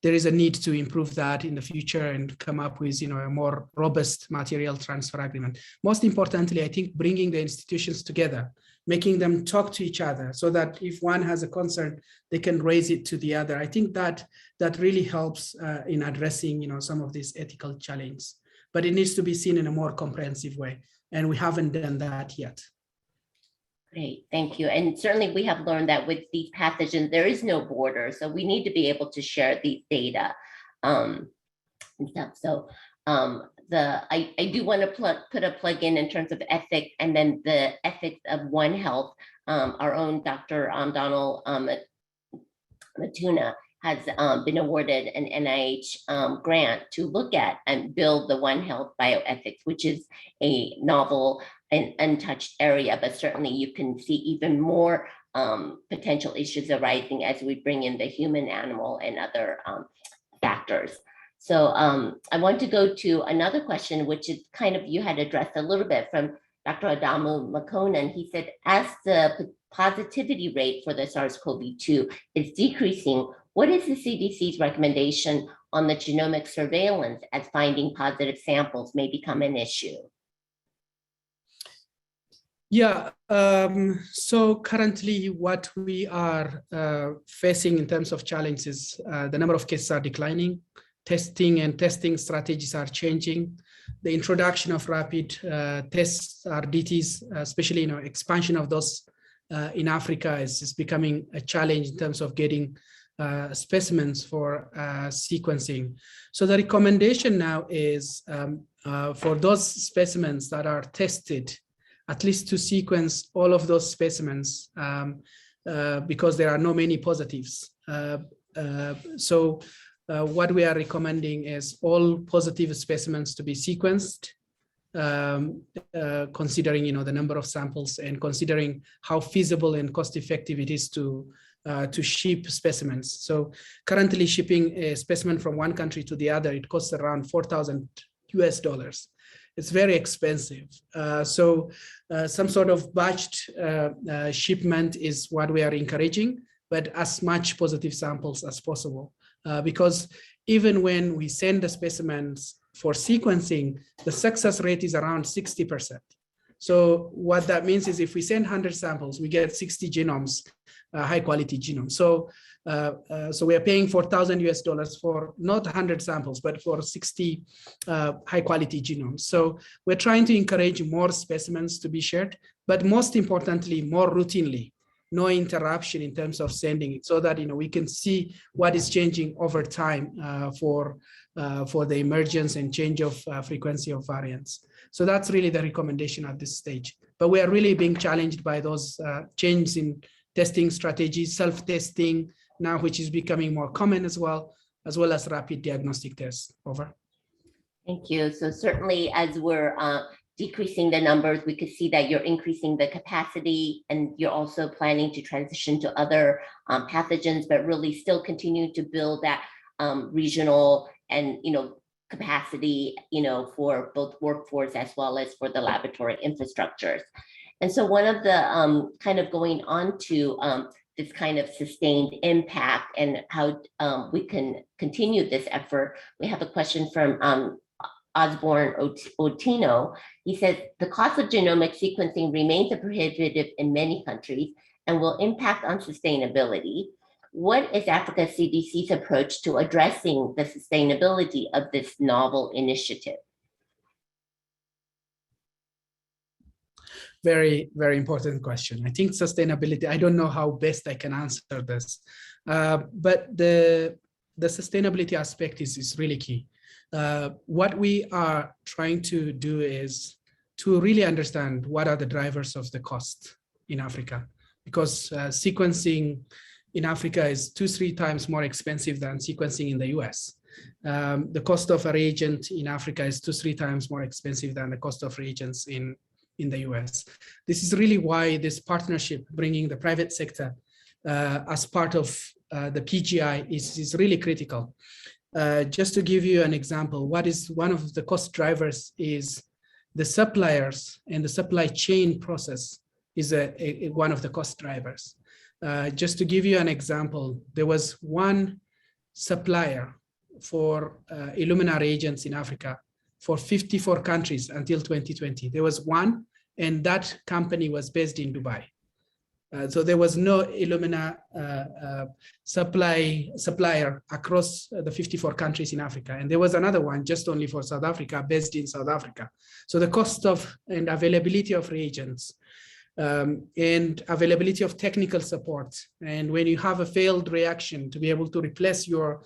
there is a need to improve that in the future and come up with a more robust material transfer agreement. Most importantly, I think bringing the institutions together, making them talk to each other, so that if one has a concern, they can raise it to the other. I think that really helps in addressing some of these ethical challenges, but it needs to be seen in a more comprehensive way, and we haven't done that yet. Great, thank you. And certainly we have learned that with these pathogens, there is no border. So we need to be able to share these data and stuff. So I do want to put a plug in terms of ethics, and then the ethics of One Health. Our own Dr. Donald Matuna has been awarded an NIH grant to look at and build the One Health bioethics, which is a novel and untouched area, but certainly you can see even more potential issues arising as we bring in the human, animal, and other factors. So I want to go to another question, which is kind of, you had addressed a little bit from Dr. Adamu Makonnen. He said, as the positivity rate for the SARS-CoV-2 is decreasing, what is the CDC's recommendation on the genomic surveillance as finding positive samples may become an issue? Yeah, so currently what we are facing in terms of challenges, the number of cases are declining, testing strategies are changing, the introduction of rapid tests, RDTs, especially expansion of those in Africa is becoming a challenge in terms of getting specimens for sequencing. So the recommendation now is for those specimens that are tested, at least to sequence all of those specimens because there are no many positives. So what we are recommending is all positive specimens to be sequenced, considering the number of samples and considering how feasible and cost effective it is to ship specimens. So currently shipping a specimen from one country to the other, it costs around $4,000 US. It's very expensive. So some sort of batched shipment is what we are encouraging, but as much positive samples as possible. Because even when we send the specimens for sequencing, the success rate is around 60%. So what that means is if we send 100 samples, we get 60 genomes, high quality genomes. So so we are paying $4,000 US for not 100 samples, but for 60 high quality genomes. So we're trying to encourage more specimens to be shared, but most importantly, more routinely, no interruption in terms of sending it, so that we can see what is changing over time for the emergence and change of frequency of variants. So that's really the recommendation at this stage. But we are really being challenged by those changes in testing strategies, self-testing now, which is becoming more common as well as rapid diagnostic tests. Over. Thank you. So certainly as we're decreasing the numbers, we could see that you're increasing the capacity, and you're also planning to transition to other pathogens, but really still continue to build that regional and capacity for both workforce as well as for the laboratory infrastructures. And so one of the kind of going on to this kind of sustained impact and how we can continue this effort, we have a question from Osborne Otino. He says the cost of genomic sequencing remains prohibitive in many countries and will impact on sustainability. What is Africa CDC's approach to addressing the sustainability of this novel initiative? Very, very important question. I think sustainability, I don't know how best I can answer this, but the sustainability aspect is really key. What we are trying to do is to really understand what are the drivers of the cost in Africa, because sequencing in Africa is 2-3 times more expensive than sequencing in the US. The cost of a reagent in Africa is 2-3 times more expensive than the cost of reagents in the US. This is really why this partnership, bringing the private sector as part of the PGI is really critical. Just to give you an example, what is one of the cost drivers is the suppliers, and the supply chain process is one of the cost drivers. Just to give you an example, there was one supplier for Illumina reagents in Africa for 54 countries until 2020. There was one, and that company was based in Dubai. So there was no Illumina supplier across the 54 countries in Africa. And there was another one just only for South Africa, based in South Africa. So the cost of and availability of reagents and availability of technical support. And when you have a failed reaction, to be able to replace your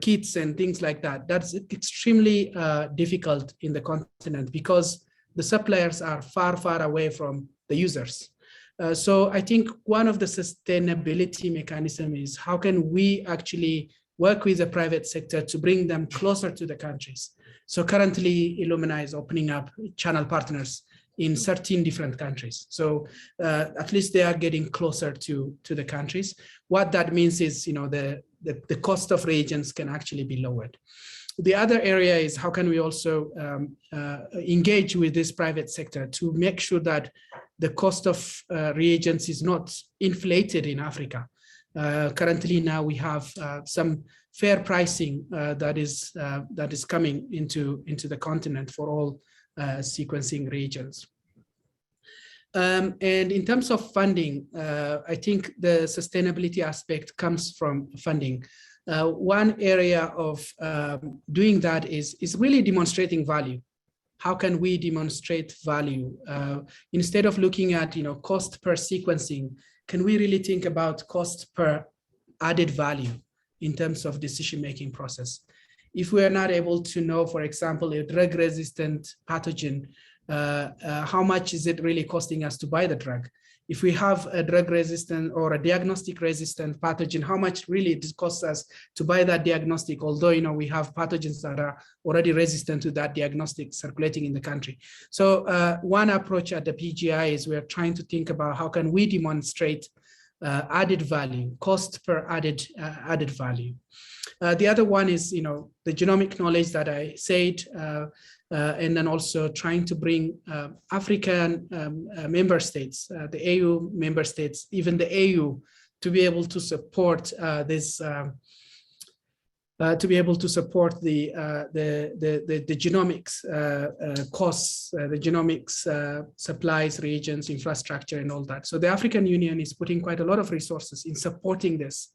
kits and things like that, that's extremely difficult in the continent because the suppliers are far, far away from the users. So I think one of the sustainability mechanism is how can we actually work with the private sector to bring them closer to the countries. So currently Illumina is opening up channel partners in 13 different countries. So at least they are getting closer to the countries. What that means is, you know, the cost of reagents can actually be lowered. The other area is how can we also engage with this private sector to make sure that the cost of reagents is not inflated in Africa. Currently now we have some fair pricing that is coming into the continent for all sequencing reagents. And in terms of funding, I think the sustainability aspect comes from funding. One area of doing that is really demonstrating value. How can we demonstrate value? Instead of looking at, you know, cost per sequencing, can we really think about cost per added value in terms of decision-making process? If we are not able to know, for example, a drug-resistant pathogen, how much is it really costing us to buy the drug? If we have a drug-resistant or a diagnostic-resistant pathogen, how much really it costs us to buy that diagnostic, although, you know, we have pathogens that are already resistant to that diagnostic circulating in the country. So one approach at the PGI is we're trying to think about how can we demonstrate added value, cost per added value. The other one is, you know, the genomic knowledge that I said, and then also trying to bring African member states, the AU member states, even the AU, to be able to support this, to be able to support the genomics costs, the genomics supplies, reagents, infrastructure, and all that. So the African Union is putting quite a lot of resources in supporting this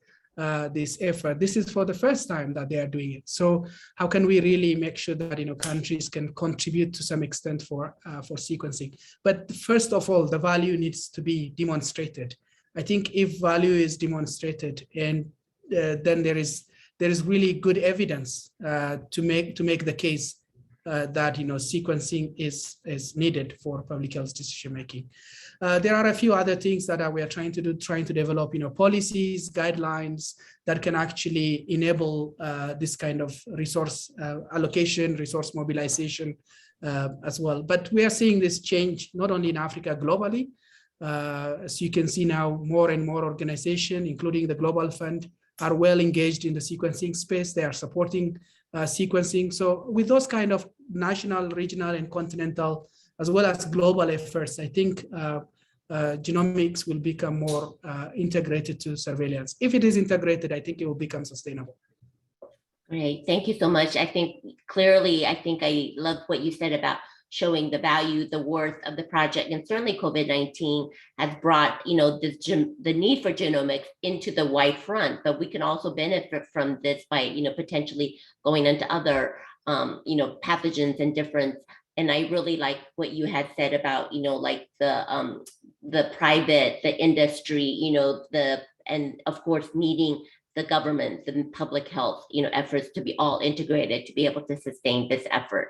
effort. This is for the first time that they are doing it. So how can we really make sure that, you know, countries can contribute to some extent for sequencing? But first of all, the value needs to be demonstrated. I think if value is demonstrated, and then there is really good evidence to make the case that, you know, sequencing is needed for public health decision making. There are a few other things that we are trying to develop, you know, policies, guidelines that can actually enable this kind of resource allocation, resource mobilization as well. But we are seeing this change not only in Africa, globally. As you can see now, more and more organizations, including the Global Fund, are well engaged in the sequencing space. They are supporting sequencing. So with those kind of national, regional, and continental, as well as global efforts, I think genomics will become more integrated to surveillance. If it is integrated, I think it will become sustainable. Great, thank you so much. I think clearly, I love what you said about showing the value, the worth of the project, and certainly COVID-19 has brought, the need for genomics into the wide front. But we can also benefit from this by, potentially going into other, pathogens and different. And I really like what you had said about, like the private, the industry, and of course needing the government, the public health, efforts to be all integrated to be able to sustain this effort.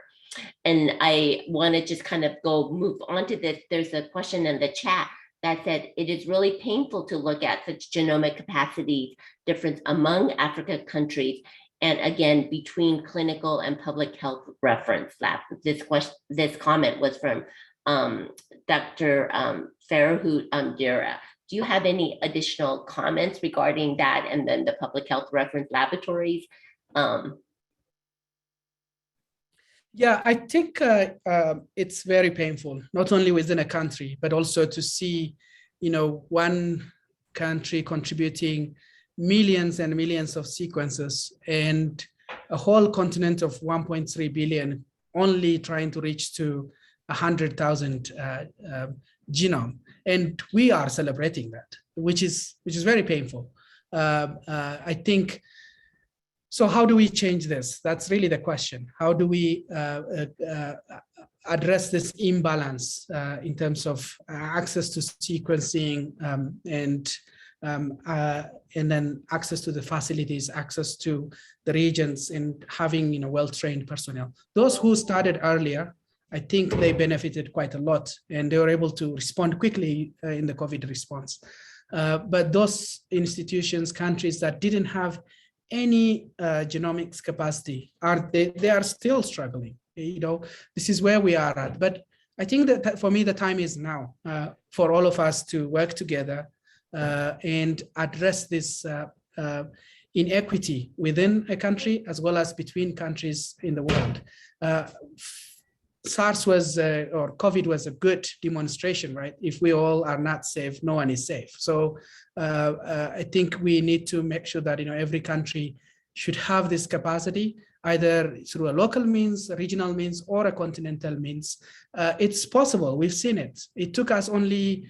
And I want to just kind of move on to this. There's a question in the chat that said, it is really painful to look at such genomic capacities difference among Africa countries, and again, between clinical and public health reference labs. This comment was from Dr. Farahut Dira. Do you have any additional comments regarding that and then the public health reference laboratories? Yeah, I think it's very painful, not only within a country, but also to see, one country contributing millions and millions of sequences and a whole continent of 1.3 billion only trying to reach to 100,000 genome. And we are celebrating that, which is very painful. I think, so how do we change this? That's really the question. How do we address this imbalance in terms of access to sequencing and then access to the facilities, access to the regions, and having well-trained personnel. Those who started earlier, I think they benefited quite a lot, and they were able to respond quickly in the COVID response. But those institutions, countries that didn't have any genomics capacity, they are still struggling. This is where we are at. But I think that for me, the time is now for all of us to work together and address this inequity within a country as well as between countries in the world. SARS was, or COVID was a good demonstration, right? If we all are not safe, no one is safe. So I think we need to make sure that every country should have this capacity, either through a local means, a regional means, or a continental means. It's possible, we've seen it. It took us only,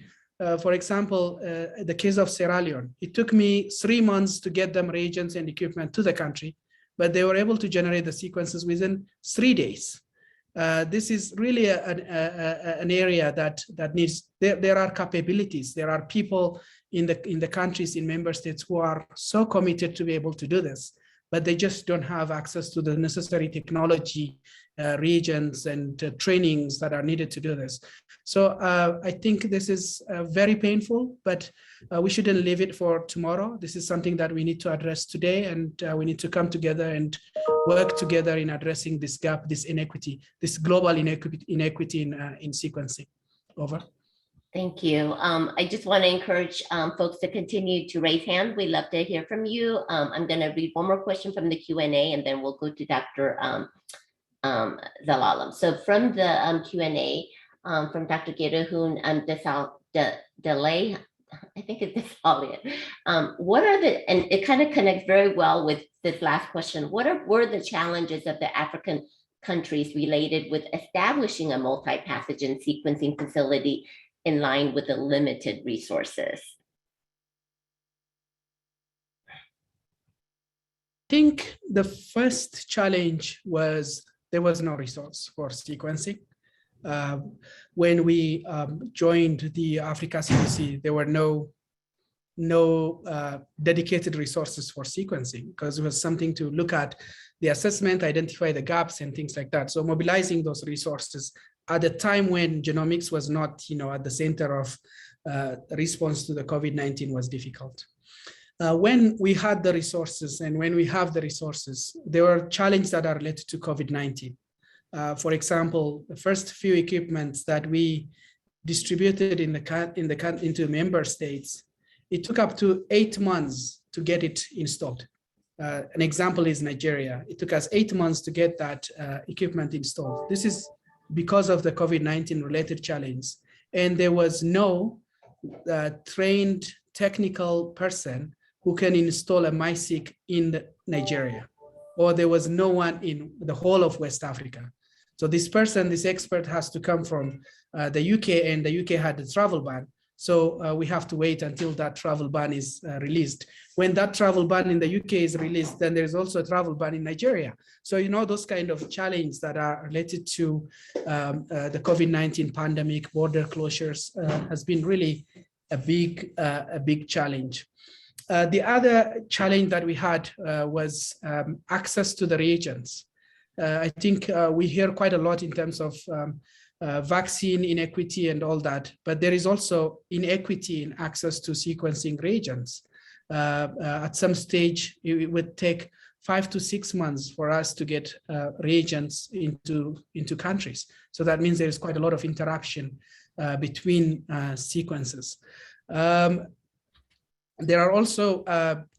for example, the case of Sierra Leone, it took me 3 months to get them reagents and equipment to the country, but they were able to generate the sequences within 3 days. This is really an area that needs, there are capabilities, there are people in the countries, in member states who are so committed to be able to do this, but they just don't have access to the necessary technology, regions and trainings that are needed to do this. So I think this is very painful, but we shouldn't leave it for tomorrow. This is something that we need to address today, and we need to come together and work together in addressing this gap, this inequity, this global inequity in sequencing. Over. Thank you. I just want to encourage folks to continue to raise hands. We'd love to hear from you. I'm going to read one more question from the Q&A, and then we'll go to Dr. Zelalem. So from the Q&A, from Dr. Gedahun Delay, I think it's Desalia. What are and it kind of connects very well with this last question. What were the challenges of the African countries related with establishing a multi-pathogen sequencing facility in line with the limited resources? I think the first challenge was there was no resource for sequencing. When we joined the Africa CDC, there were no dedicated resources for sequencing, because it was something to look at the assessment, identify the gaps and things like that. So mobilizing those resources at a time when genomics was not, at the center of response to the COVID-19 was difficult. When we had the resources and when we have the resources, there were challenges that are related to COVID-19. For example, the first few equipments that we distributed into member states, it took up to 8 months to get it installed. An example is Nigeria. It took us 8 months to get that equipment installed. This is because of the COVID-19 related challenge. And there was no trained technical person who can install a MiSeq in Nigeria. or there was no one in the whole of West Africa. So this person, this expert has to come from the UK, and the UK had a travel ban. So we have to wait until that travel ban is released. When that travel ban in the UK is released, then there's also a travel ban in Nigeria. So, you know, those kind of challenges that are related to the COVID-19 pandemic, border closures has been really a big challenge. The other challenge that we had was access to the reagents. I think we hear quite a lot in terms of vaccine inequity and all that, but there is also inequity in access to sequencing reagents. At some stage, it would take 5 to 6 months for us to get reagents into countries. So that means there is quite a lot of interaction between sequences. There are also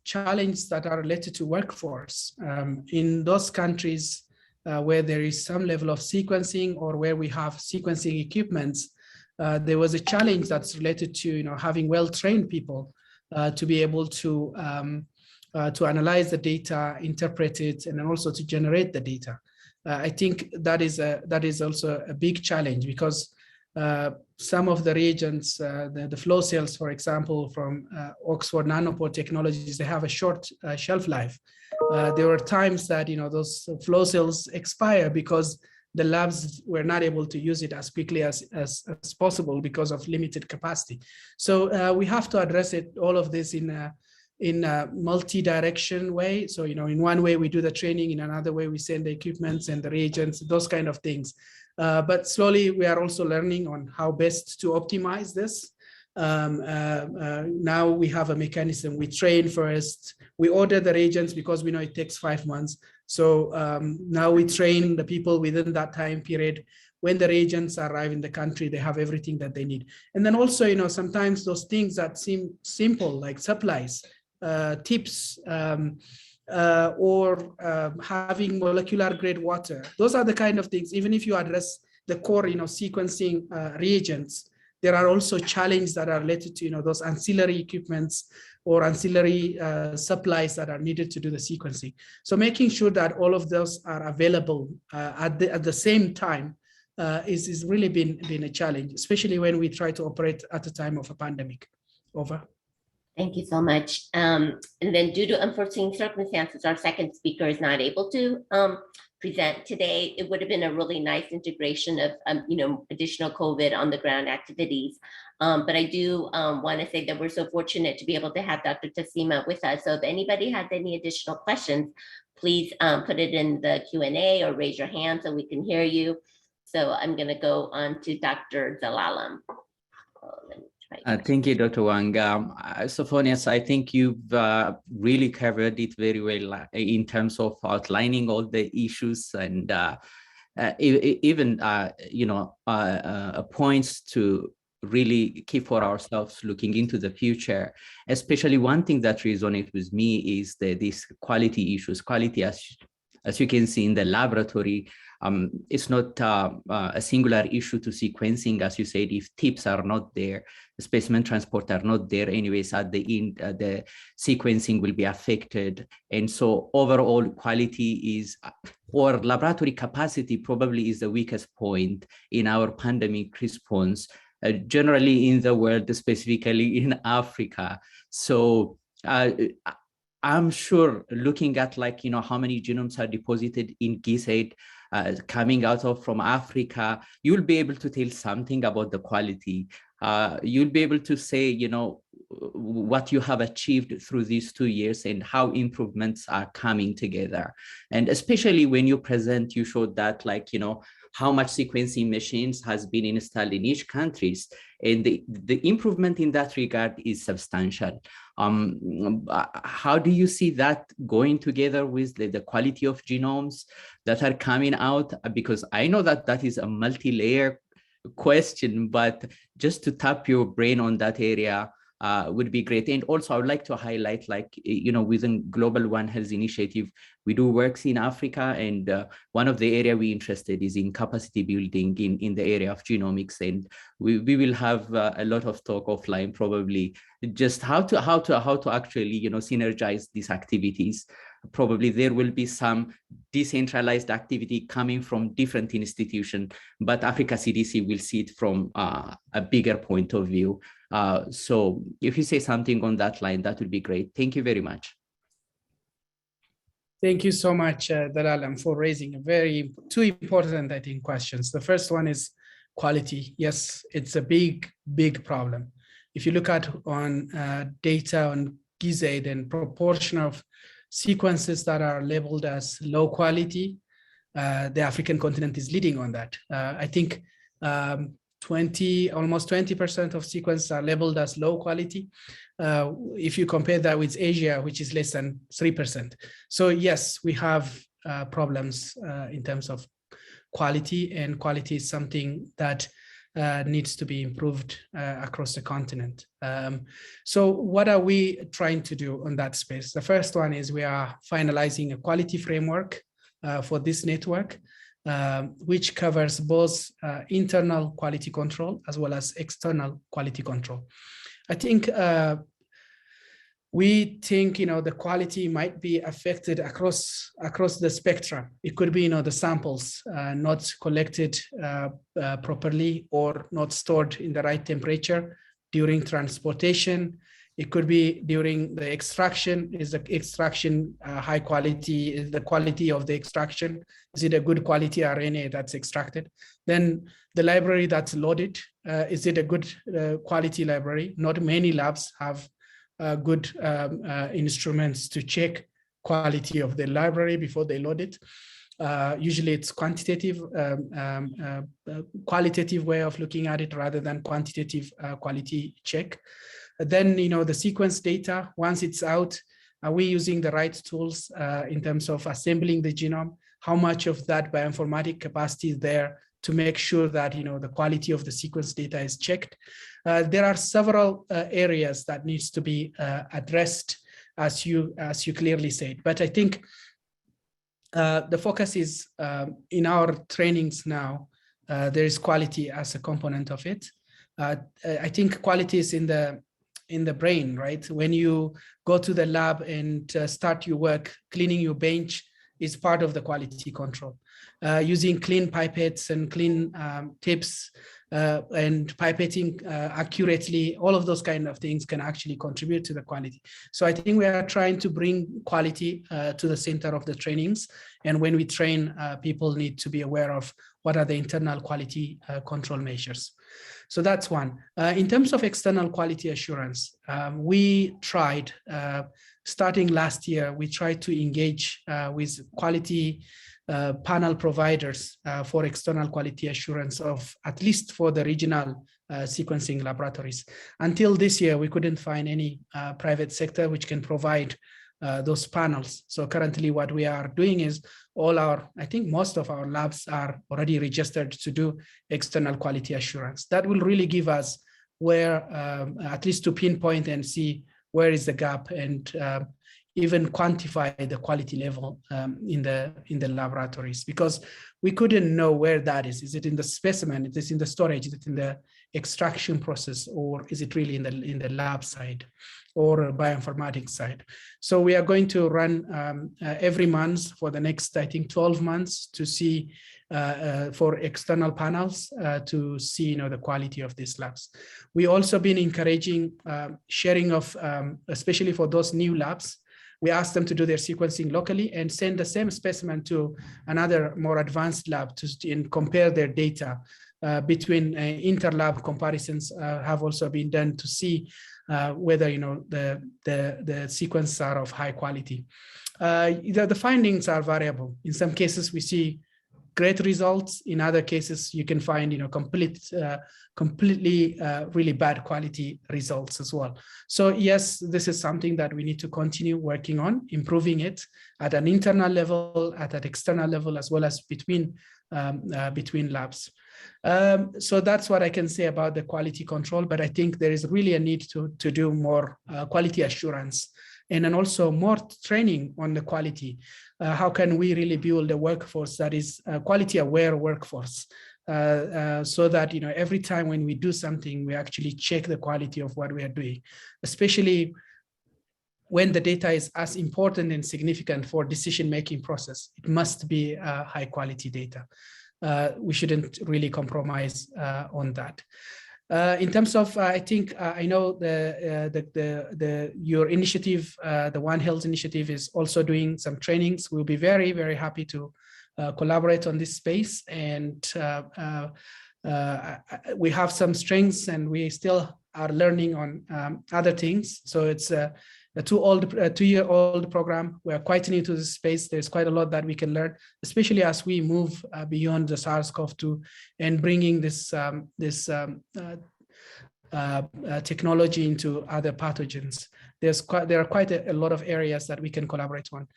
challenges that are related to workforce. In those countries where there is some level of sequencing or where we have sequencing equipments, there was a challenge that's related to, you know, having well-trained people to be able to analyze the data, interpret it, and then also to generate the data. I think that is also a big challenge, because some of the reagents, the flow cells, for example, from Oxford Nanopore Technologies, they have a short shelf life. There were times that, you know, those flow cells expire because the labs were not able to use it as quickly as possible because of limited capacity. So we have to address all of this in a multi-direction way. So, you know, in one way we do the training, in another way we send the equipments and the reagents, those kind of things. But slowly we are also learning on how best to optimize this. Now we have a mechanism. We train first, we order the reagents because we know it takes 5 months. So now we train the people within that time period. When the reagents arrive in the country, they have everything that they need. And then also, you know, sometimes those things that seem simple, like supplies, tips, or having molecular grade water. Those are the kind of things, even if you address the core, you know, sequencing reagents, there are also challenges that are related to, you know, those ancillary equipments or ancillary supplies that are needed to do the sequencing. So making sure that all of those are available at the same time is really been a challenge, especially when we try to operate at the time of a pandemic. Over. Thank you so much. And then due to unforeseen circumstances, our second speaker is not able to present today. It would have been a really nice integration of, you know, additional COVID on the ground activities. But I do want to say that we're so fortunate to be able to have Dr. Tessema with us. So if anybody has any additional questions, please put it in the Q&A or raise your hand so we can hear you. So I'm going to go on to Dr. Zelalem. Thank you, Dr. Wang. Sofonias, I think you've really covered it very well in terms of outlining all the issues and even, you know, points to really keep for ourselves looking into the future. Especially one thing that resonates with me is these quality issues. Quality, as you can see in the laboratory, it's not a singular issue to sequencing. As you said, if tips are not there, the specimen transport are not there anyways, at the end, the sequencing will be affected. And so overall quality is, or laboratory capacity probably is the weakest point in our pandemic response, generally in the world, specifically in Africa. So I'm sure looking at, like, you know, how many genomes are deposited in GOHi coming out of from Africa, you'll be able to tell something about the quality. You'll be able to say, you know, what you have achieved through these 2 years and how improvements are coming together. And especially when you present, you showed that, like, you know, how much sequencing machines has been installed in each countries, and the improvement in that regard is substantial. How do you see that going together with the quality of genomes that are coming out? Because I know that that is a multi-layer question, but just to tap your brain on that area would be great. And also I would like to highlight, like, you know, within Global One Health Initiative, we do works in Africa, and one of the area we interested is in capacity building in the area of genomics. And we will have a lot of talk offline, probably, just how to actually, you know, synergize these activities. probably there will be some decentralized activity coming from different institutions, but Africa CDC will see it from a bigger point of view. So if you say something on that line, that would be great. Thank you very much. Thank you so much, Dalalam, for raising two important, I think, questions. The first one is quality. Yes, it's a big problem. If you look at on data on GOHi, then proportion of sequences that are labeled as low quality, the African continent is leading on that. I think almost 20% of sequences are labeled as low quality. If you compare that with Asia, which is less than 3%. So yes, we have problems in terms of quality, and quality is something that needs to be improved across the continent. So what are we trying to do on that space? The first one is we are finalizing a quality framework for this network, which covers both internal quality control as well as external quality control. I think we think, the quality might be affected across the spectrum. It could be, the samples not collected properly or not stored in the right temperature during transportation. It could be during the extraction. Is the extraction high quality? Is the quality of the extraction? Is it a good quality RNA that's extracted? Then the library that's loaded, is it a good quality library? Not many labs have good instruments to check quality of the library before they load it. Usually it's qualitative way of looking at it rather than quantitative quality check. Then, the sequence data, once it's out, are we using the right tools in terms of assembling the genome? How much of that bioinformatic capacity is there to make sure that, the quality of the sequence data is checked? There are several areas that needs to be addressed, as you clearly said. But I think the focus is in our trainings now, there is quality as a component of it. I think quality is in the brain, right? When you go to the lab and start your work, cleaning your bench is part of the quality control. Using clean pipettes and clean tips and pipetting accurately, all of those kind of things can actually contribute to the quality. So I think we are trying to bring quality to the center of the trainings. And when we train, people need to be aware of what are the internal quality control measures. So that's one. In terms of external quality assurance, we tried, starting last year, we tried to engage with quality panel providers for external quality assurance of at least for the regional sequencing laboratories. Until this year, we couldn't find any private sector which can provide those panels. So currently what we are doing is I think most of our labs are already registered to do external quality assurance. That will really give us where, at least to pinpoint and see where is the gap and even quantify the quality level in the laboratories, because we couldn't know where that is. Is it in the specimen? Is it in the storage? Is it in the extraction process? Or is it really in the lab side or bioinformatics side? So we are going to run every month for the next, I think, 12 months to see for external panels to see the quality of these labs. We also been encouraging sharing of, especially for those new labs, we ask them to do their sequencing locally and send the same specimen to another more advanced lab to compare their data. Between inter-lab comparisons have also been done to see whether the sequences are of high quality. The findings are variable. In some cases, we see great results. In other cases, you can find completely really bad quality results as well. So yes, this is something that we need to continue working on, improving it at an internal level, at an external level, as well as between labs. So that's what I can say about the quality control, but I think there is really a need to do more quality assurance and then also more training on the quality. How can we really build a workforce that is a quality aware workforce so that every time when we do something, we actually check the quality of what we are doing, especially when the data is as important and significant for decision-making process, it must be high quality data. We shouldn't really compromise on that. In terms of, I think I know your initiative, the One Health initiative, is also doing some trainings. We'll be very, very happy to collaborate on this space, and we have some strengths, and we still are learning on other things. So it's a 2-year-old program. We are quite new to this space. There's quite a lot that we can learn, especially as we move beyond the SARS-CoV-2 and bringing this technology into other pathogens. There are quite a lot of areas that we can collaborate on.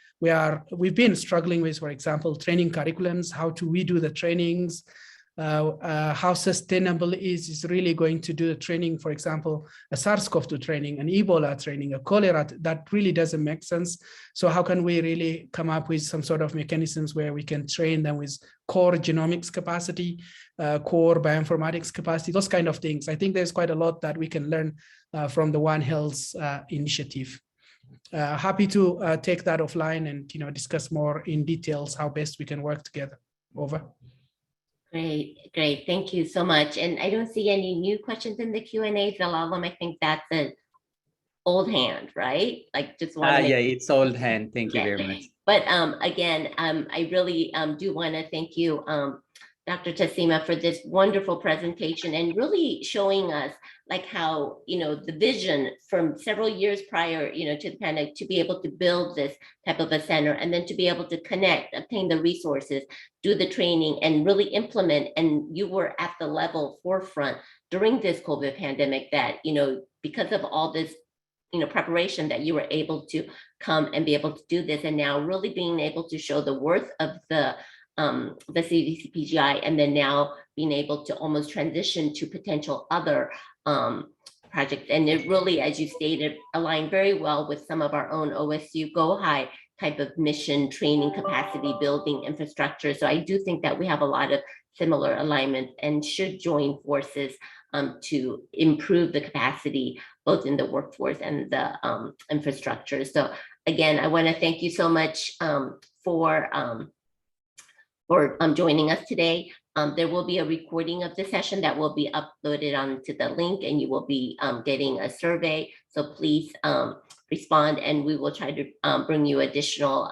We've been struggling with, for example, training curriculums. How do we do the trainings? How sustainable is really going to do the training, for example, a SARS-CoV-2 training, an Ebola training, a cholera, that really doesn't make sense. So how can we really come up with some sort of mechanisms where we can train them with core genomics capacity, core bioinformatics capacity, those kind of things. I think there's quite a lot that we can learn from the One Health initiative. Happy to take that offline and discuss more in details how best we can work together. Over. Great. Thank you so much. And I don't see any new questions in the Q&A. A lot of them, I think that's an old hand, right? Like just one. Yeah, it's old hand. Thank you very much. But again, I really do want to thank you, Dr. Tessema, for this wonderful presentation and really showing us like how, the vision from several years prior, to the pandemic, to be able to build this type of a center, and then to be able to connect, obtain the resources, do the training, and really implement. And you were at the level forefront during this COVID pandemic that, because of all this, preparation, that you were able to come and be able to do this. And now really being able to show the worth of the CDC PGI, and then now being able to almost transition to potential other projects. And it really, as you stated, aligned very well with some of our own OSU GOHi type of mission, training, capacity building, infrastructure. So I do think that we have a lot of similar alignment and should join forces to improve the capacity, both in the workforce and the infrastructure. So again, I want to thank you so much for joining us today. There will be a recording of the session that will be uploaded onto the link, and you will be getting a survey. So please respond, and we will try to bring you additional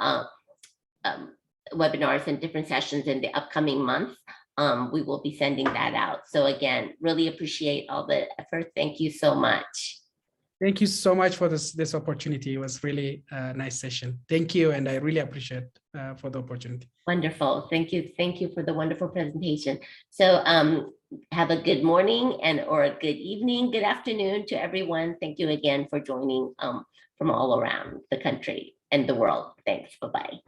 webinars and different sessions in the upcoming months. We will be sending that out. So again, really appreciate all the effort. Thank you so much. Thank you so much for this opportunity. It was really a nice session. Thank you, and I really appreciate for the opportunity. Wonderful. Thank you. Thank you for the wonderful presentation. So have a good morning or a good evening, good afternoon to everyone. Thank you again for joining from all around the country and the world. Thanks. Bye-bye.